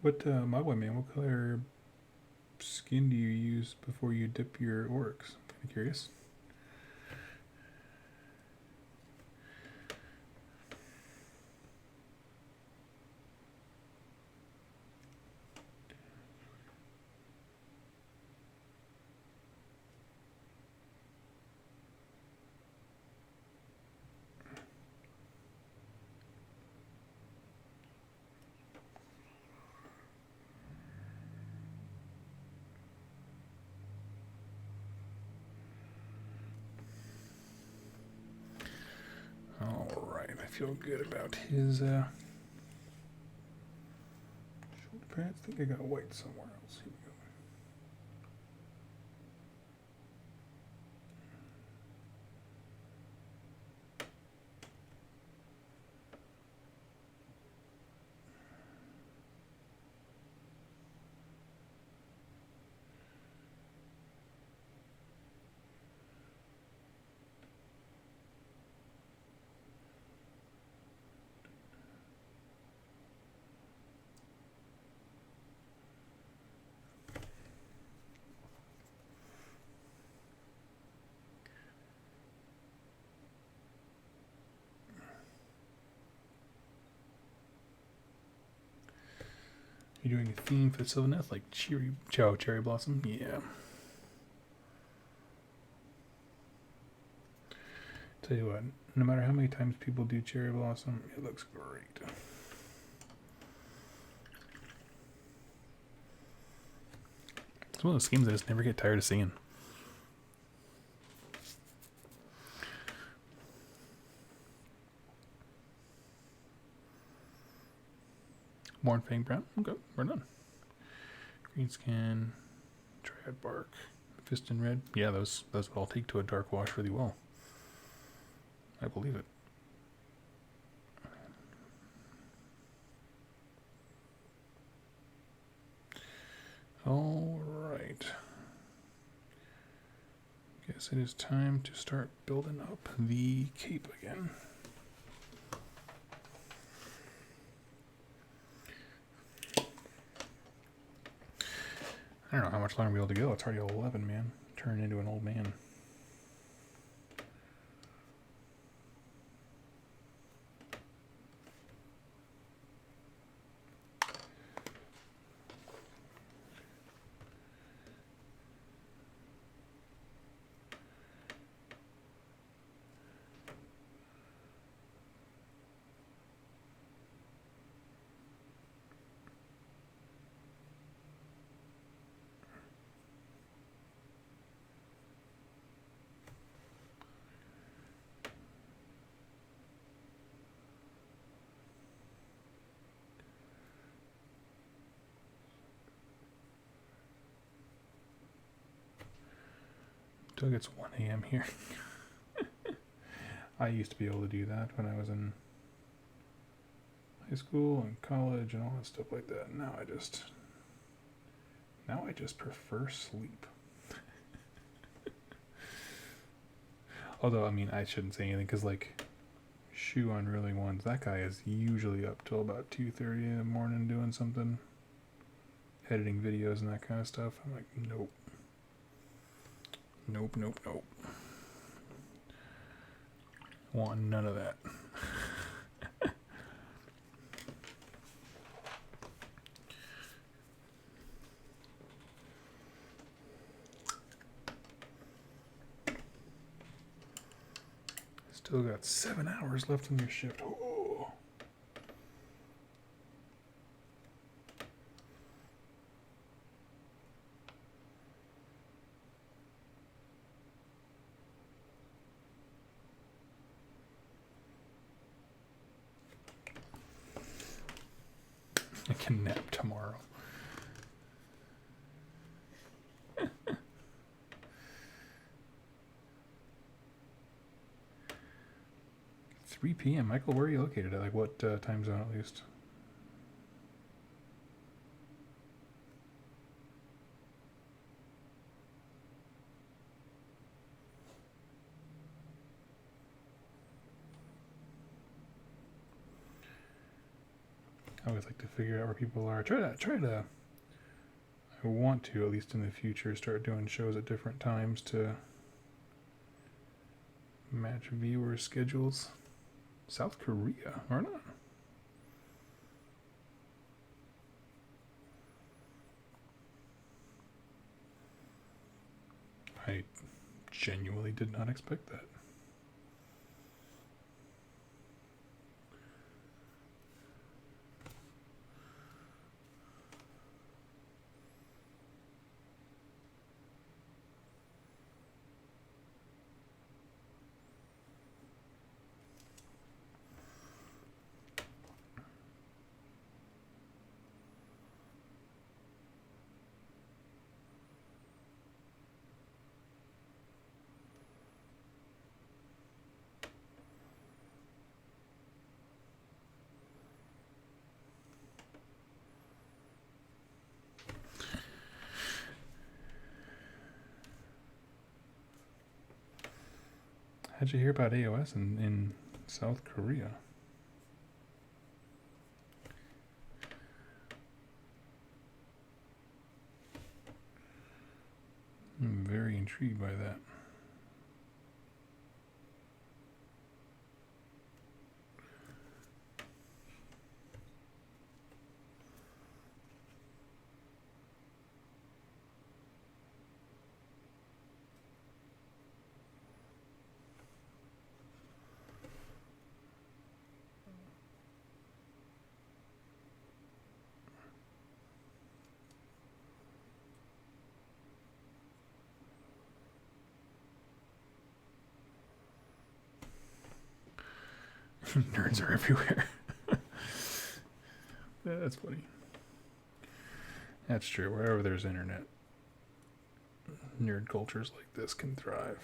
Speaker 1: What, my boy man, what color skin do you use before you dip your orcs? Kind of curious. Alright, I feel good about his shoulder pads. I think I got white somewhere else. Here we go. You're doing a theme for the Sylvaneth, like cherry blossom? Yeah. Tell you what, no matter how many times people do cherry blossom, it looks great. It's one of those schemes I just never get tired of seeing. Mornfang brown. Okay, we're done. Green skin, triad bark, Fiston red. Yeah, those would all take to a dark wash really well. I believe it. All right. Guess it is time to start building up the cape again. I don't know how much longer we'll be able to go. It's already 11, man. Turning into an old man. Still gets 1 a.m. here. I used to be able to do that when I was in high school and college and all that stuff like that. Now I just prefer sleep. Although, I mean, I shouldn't say anything because, like, Shoe Unruly Ones, that guy is usually up till about 2:30 in the morning doing something, editing videos and that kind of stuff. I'm like, nope. Nope, nope, nope. Want none of that. Still got 7 hours left in your shift. Oh. I can nap tomorrow. 3 p.m. Michael, where are you located at? Like, what time zone at least? I always like to figure out where people are. Try to. I want to, at least in the future, start doing shows at different times to match viewer schedules. South Korea, or not? I genuinely did not expect that. How'd you hear about AOS in South Korea? I'm very intrigued by that. Nerds are everywhere. Yeah, that's funny. That's true. Wherever there's internet, nerd cultures like this can thrive.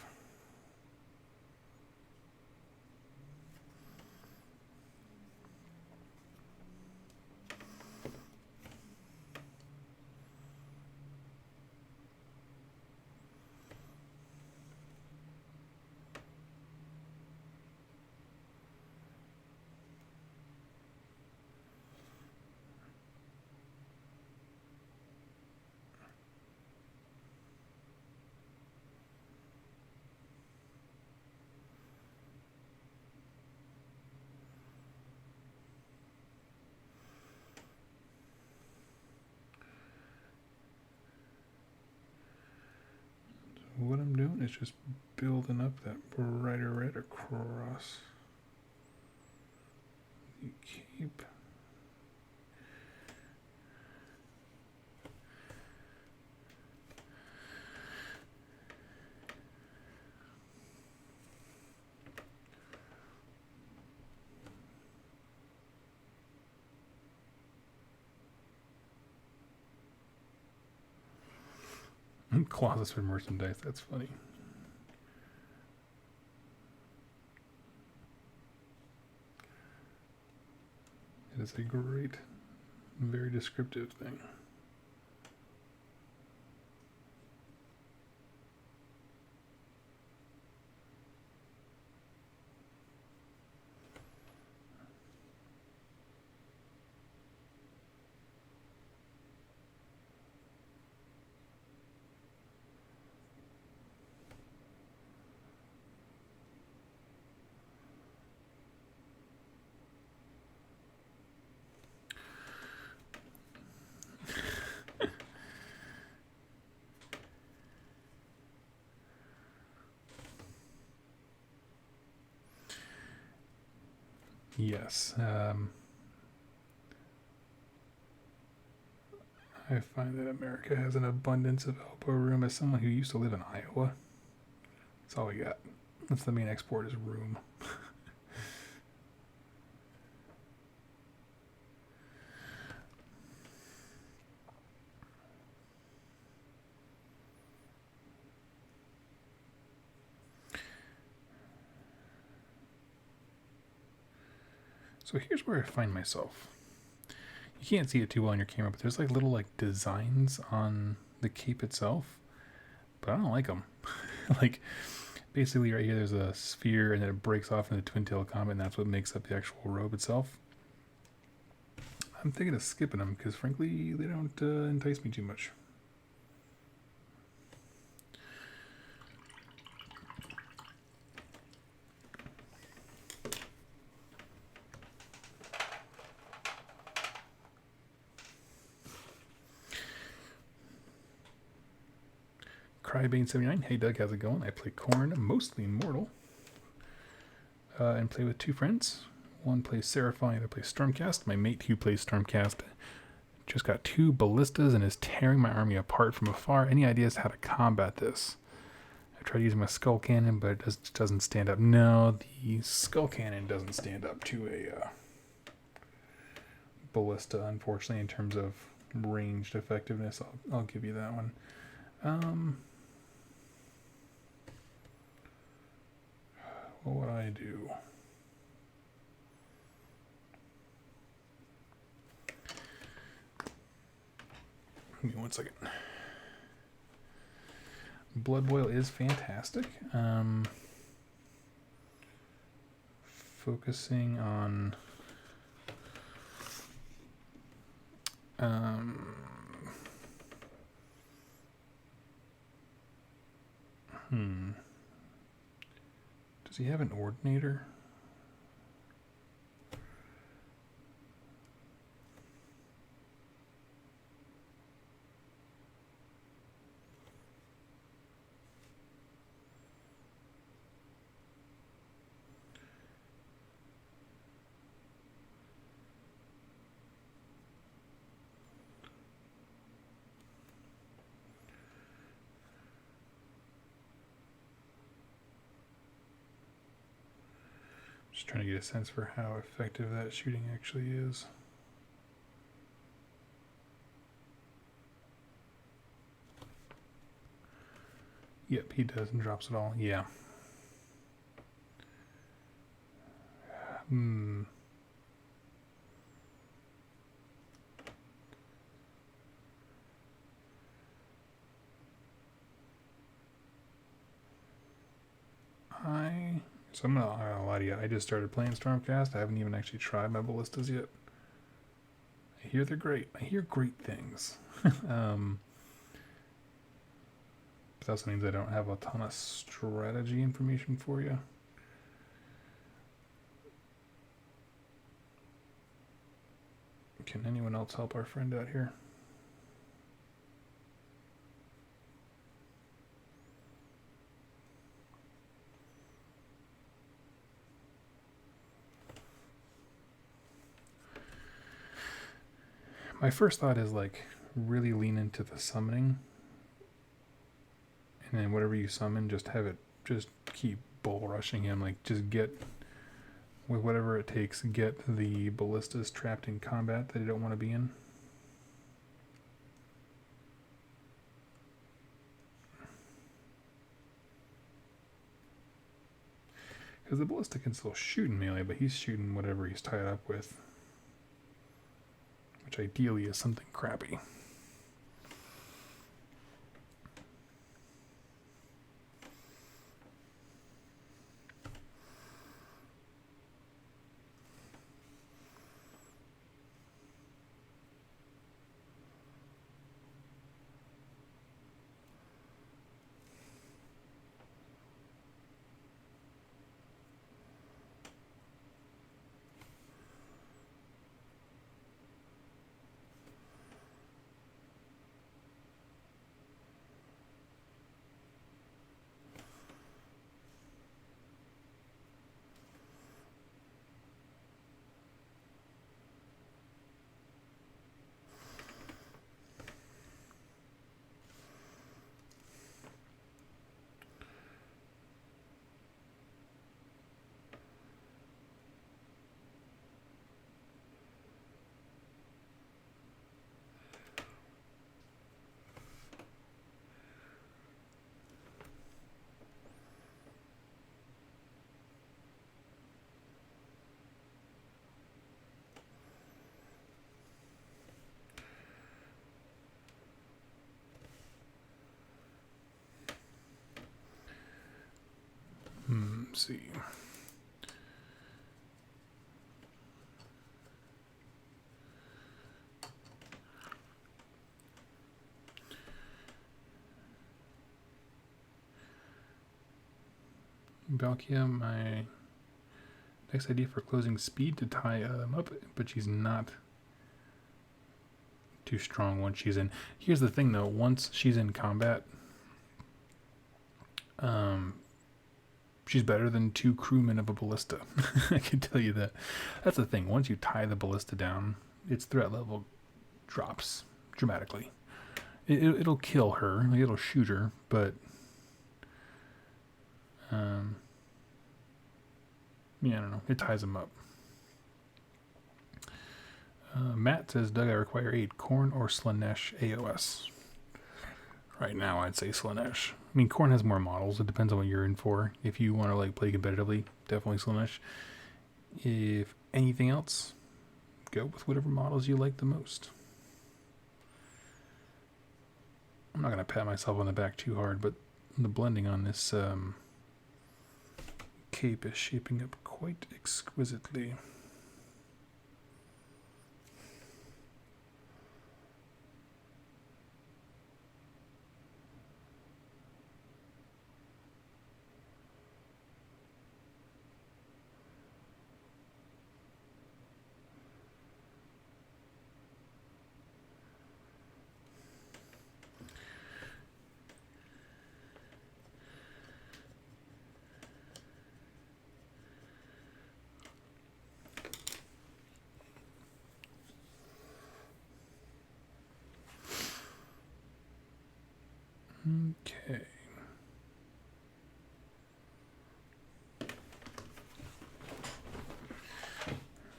Speaker 1: What I'm doing is just building up that brighter red across the cape. Closets for merchandise, that's funny. is a great, very descriptive thing. Yes. I find that America has an abundance of elbow room. As someone who used to live in Iowa, that's all we got. That's the main export is room. So here's where I find myself. You can't see it too well on your camera, but there's like little like designs on the cape itself, but I don't like them. Like basically right here there's a sphere and then it breaks off into twin tail comet, and that's what makes up the actual robe itself. I'm thinking of skipping them because frankly they don't entice me too much. Crybane79, hey Doug, how's it going? I play Corn, mostly Mortal, and play with two friends. One plays Seraphon, the other plays Stormcast. My mate who plays Stormcast just got 2 ballistas and is tearing my army apart from afar. Any ideas how to combat this? I tried using my skull cannon, but it just doesn't stand up. No, the skull cannon doesn't stand up to a ballista, unfortunately, in terms of ranged effectiveness. I'll give you that one. What would I do? Give me one second. Blood Boil is fantastic. Focusing on does he have an ordinator? Just trying to get a sense for how effective that shooting actually is. Yep, he does and drops it all. Yeah. So I'm gonna lie to you. I just started playing Stormcast. I haven't even actually tried my ballistas yet. I hear they're great. I hear great things. But that also means I don't have a ton of strategy information for you. Can anyone else help our friend out here? My first thought is like really lean into the summoning, and then whatever you summon, just have it just keep bull rushing him. Like just get with whatever it takes, get the ballistas trapped in combat that I don't want to be in. Because the ballista can still shoot in melee, but he's shooting whatever he's tied up with. which ideally is something crappy. Let's see. Valkia, my next idea for closing speed to tie them up, but she's not too strong once she's in. Here's the thing though, once she's in combat, she's better than 2 crewmen of a ballista. I can tell you that. That's the thing. Once you tie the ballista down, its threat level drops dramatically. It'll kill her. Like, it'll shoot her, but yeah, I don't know. It ties them up. Matt says, Doug, I require 8 Corn or Slanesh AOS. Right now, I'd say Slanesh. I mean, Corn has more models. It depends on what you're in for. If you want to like play competitively, definitely Slanesh. If anything else, go with whatever models you like the most. I'm not going to pat myself on the back too hard, but the blending on this cape is shaping up quite exquisitely. Okay.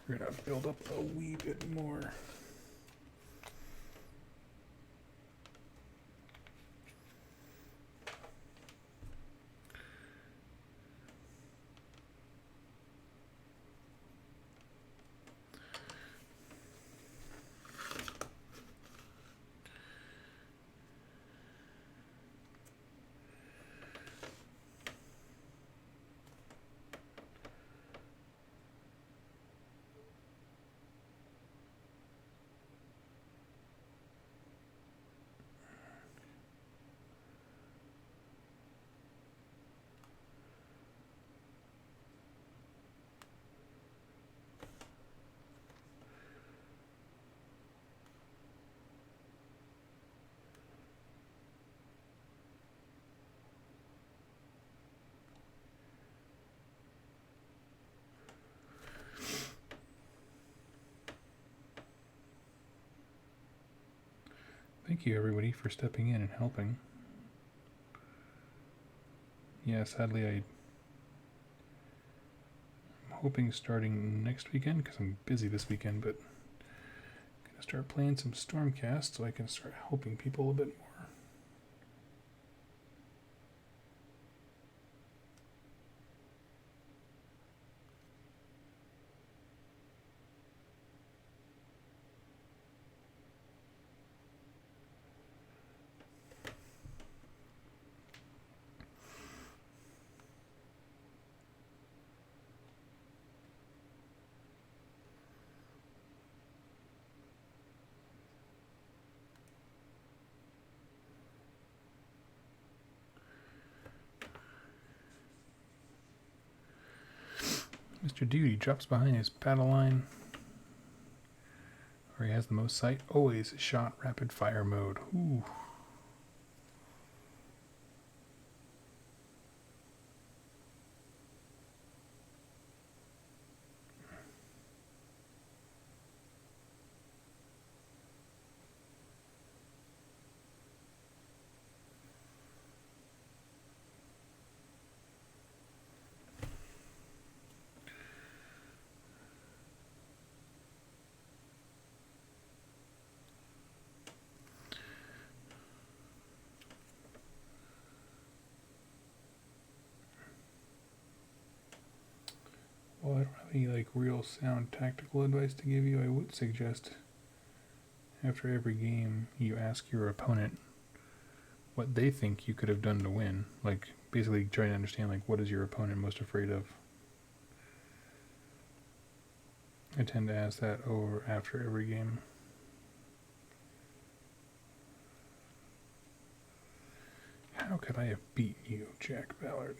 Speaker 1: We're going to build up a wee bit more. Thank you, everybody, for stepping in and helping. Yeah, sadly, I'm hoping starting next weekend, because I'm busy this weekend, but I'm going to start playing some Stormcast so I can start helping people a bit more. Mr. Duty drops behind his battle line, where he has the most sight. Always shot rapid fire mode. Ooh. Well, I don't have any like real sound tactical advice to give you. I would suggest after every game you ask your opponent what they think you could have done to win. Like basically trying to understand like what is your opponent most afraid of. I tend to ask that over after every game. How could I have beaten you, Jack Ballard?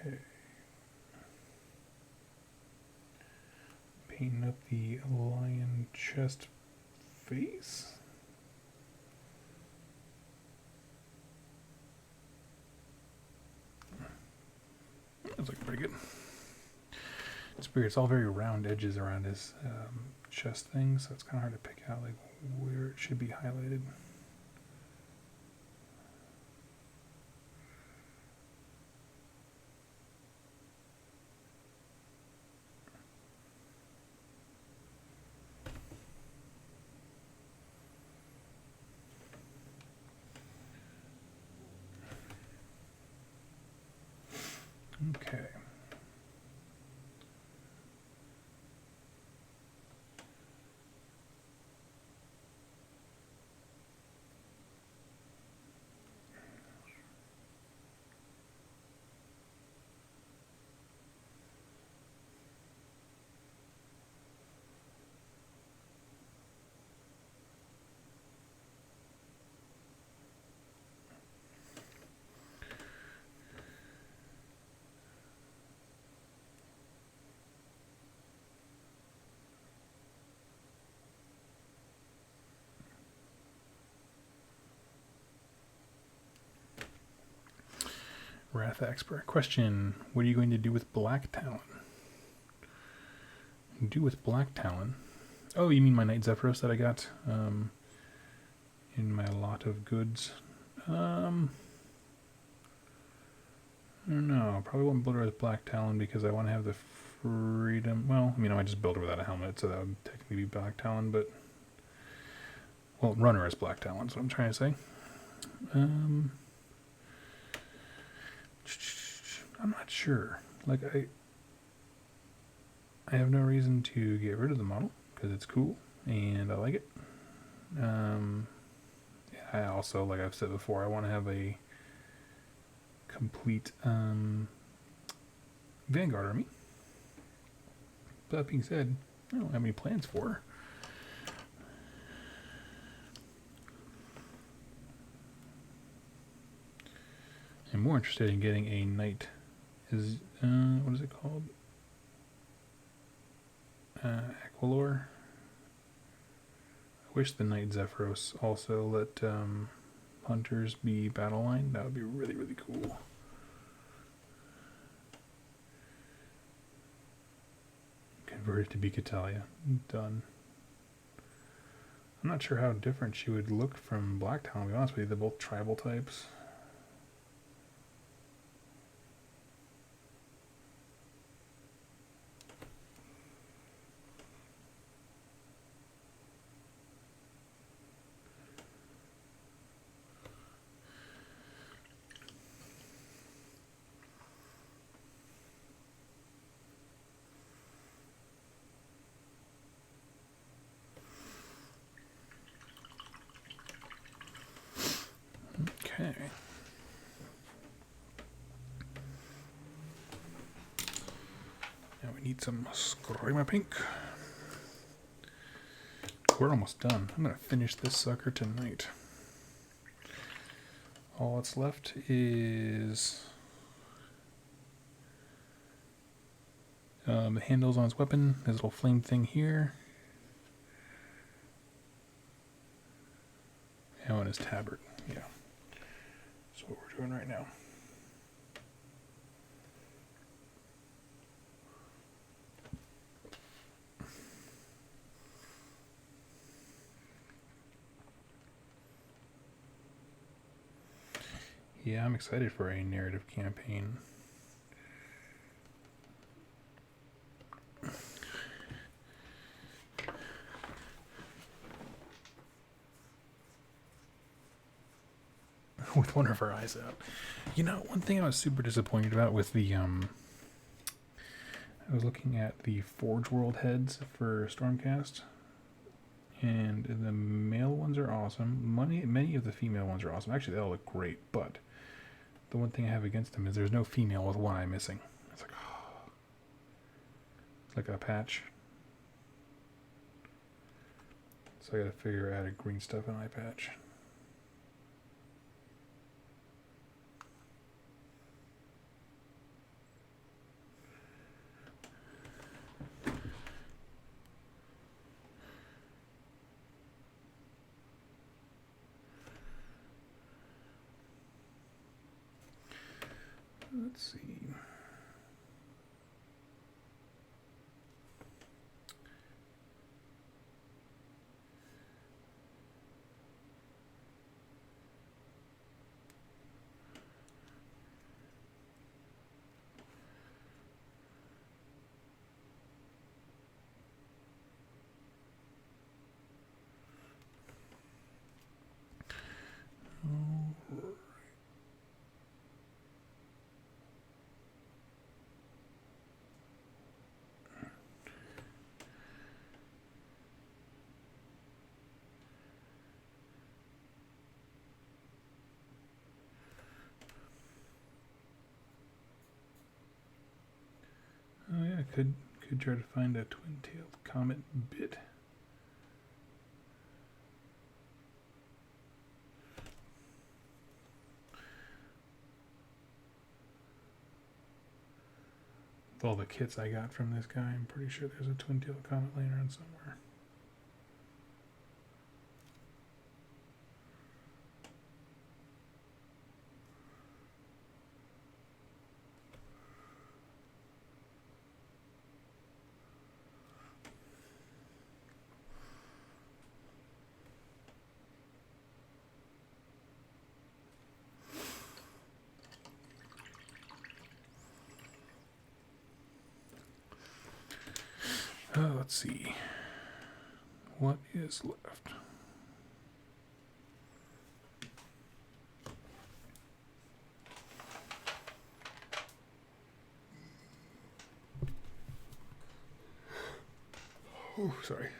Speaker 1: Okay. Painting up the lion chest face. That's looking pretty good. It's weird. It's all very round edges around his chest thing, so it's kind of hard to pick out like where it should be highlighted. Okay. Wrath Expert. Question: what are you going to do with Black Talon? Do with Black Talon? Oh, you mean my Knight Zephyros that I got in my lot of goods? I don't know. Probably won't build her with Black Talon because I want to have the freedom. Well, I mean, I might just build her without a helmet, so that would technically be Black Talon, but well, run her as Black Talon. Is what I'm trying to say. I'm not sure. Like I have no reason to get rid of the model because it's cool and I like it. Yeah, I also, like I've said before, I want to have a complete Vanguard army. But that being said, I don't have any plans for her. I'm more interested in getting a knight. What is it called? Aquilor. I wish the Knight Zephyros also let hunters be battle line. That would be really, really cool. Converted to be Catalia. Done. I'm not sure how different she would look from Blacktown, to be honest with you. They're both tribal types. Okay. Now we need some Screamer Pink. We're almost done. I'm going to finish this sucker tonight. All that's left is the handles on his weapon, his little flame thing here, and on his tabard. Yeah. That's what we're doing right now. Yeah, I'm excited for a narrative campaign. With one of our eyes out. You know, one thing I was super disappointed about with the I was looking at the Forge World heads for Stormcast, and the male ones are awesome. Many of the female ones are awesome. Actually, they all look great, but the one thing I have against them is there's no female with one eye missing. It's like, oh. It's like a patch. So I gotta figure out a green stuff in eye patch. Let's see. Oh yeah, could try to find a twin-tailed comet bit. With all the kits I got from this guy, I'm pretty sure there's a twin-tailed comet laying around somewhere. Let's see. What is left? Oh, sorry.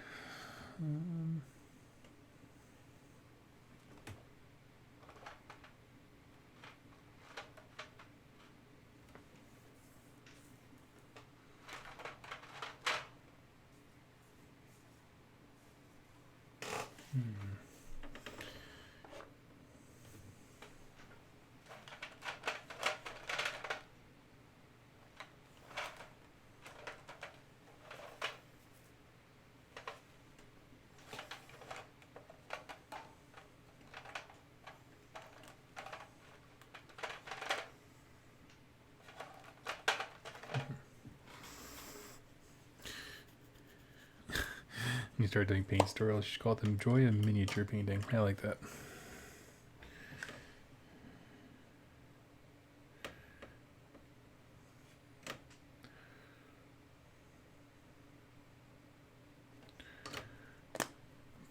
Speaker 1: you start doing paint tutorials, you should call it the joy of miniature painting. I like that.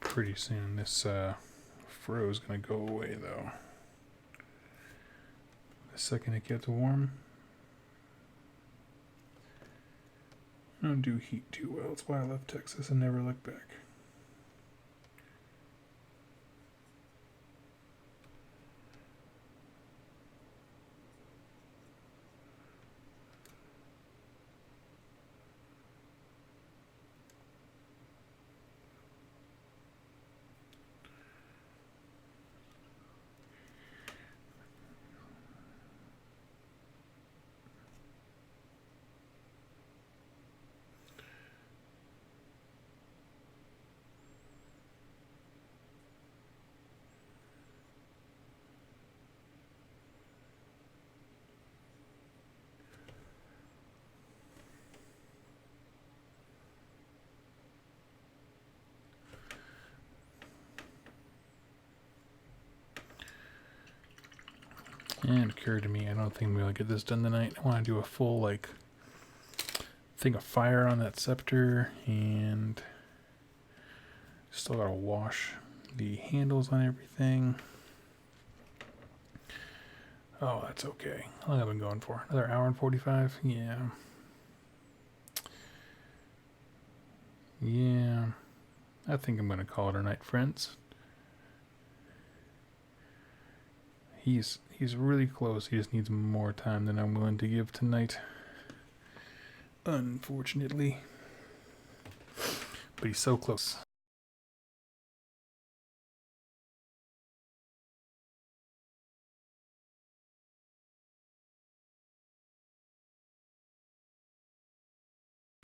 Speaker 1: Pretty soon this fro is going to go away though. The second it gets warm. I don't do heat too well. That's why I left Texas and never looked back. And it occurred to me, I don't think I'm going to get this done tonight. I want to do a full, like, thing of fire on that scepter, and still got to wash the handles on everything. Oh, that's okay. How long have I been going for? Another hour and 45? Yeah. Yeah. I think I'm going to call it a night, friends. He's really close. He just needs more time than I'm willing to give tonight. Unfortunately. But he's so close.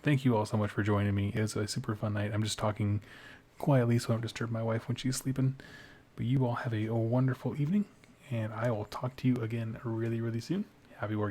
Speaker 1: Thank you all so much for joining me. It was a super fun night. I'm just talking quietly so I don't disturb my wife when she's sleeping. But you all have a wonderful evening, and I will talk to you again really, really soon. Happy working.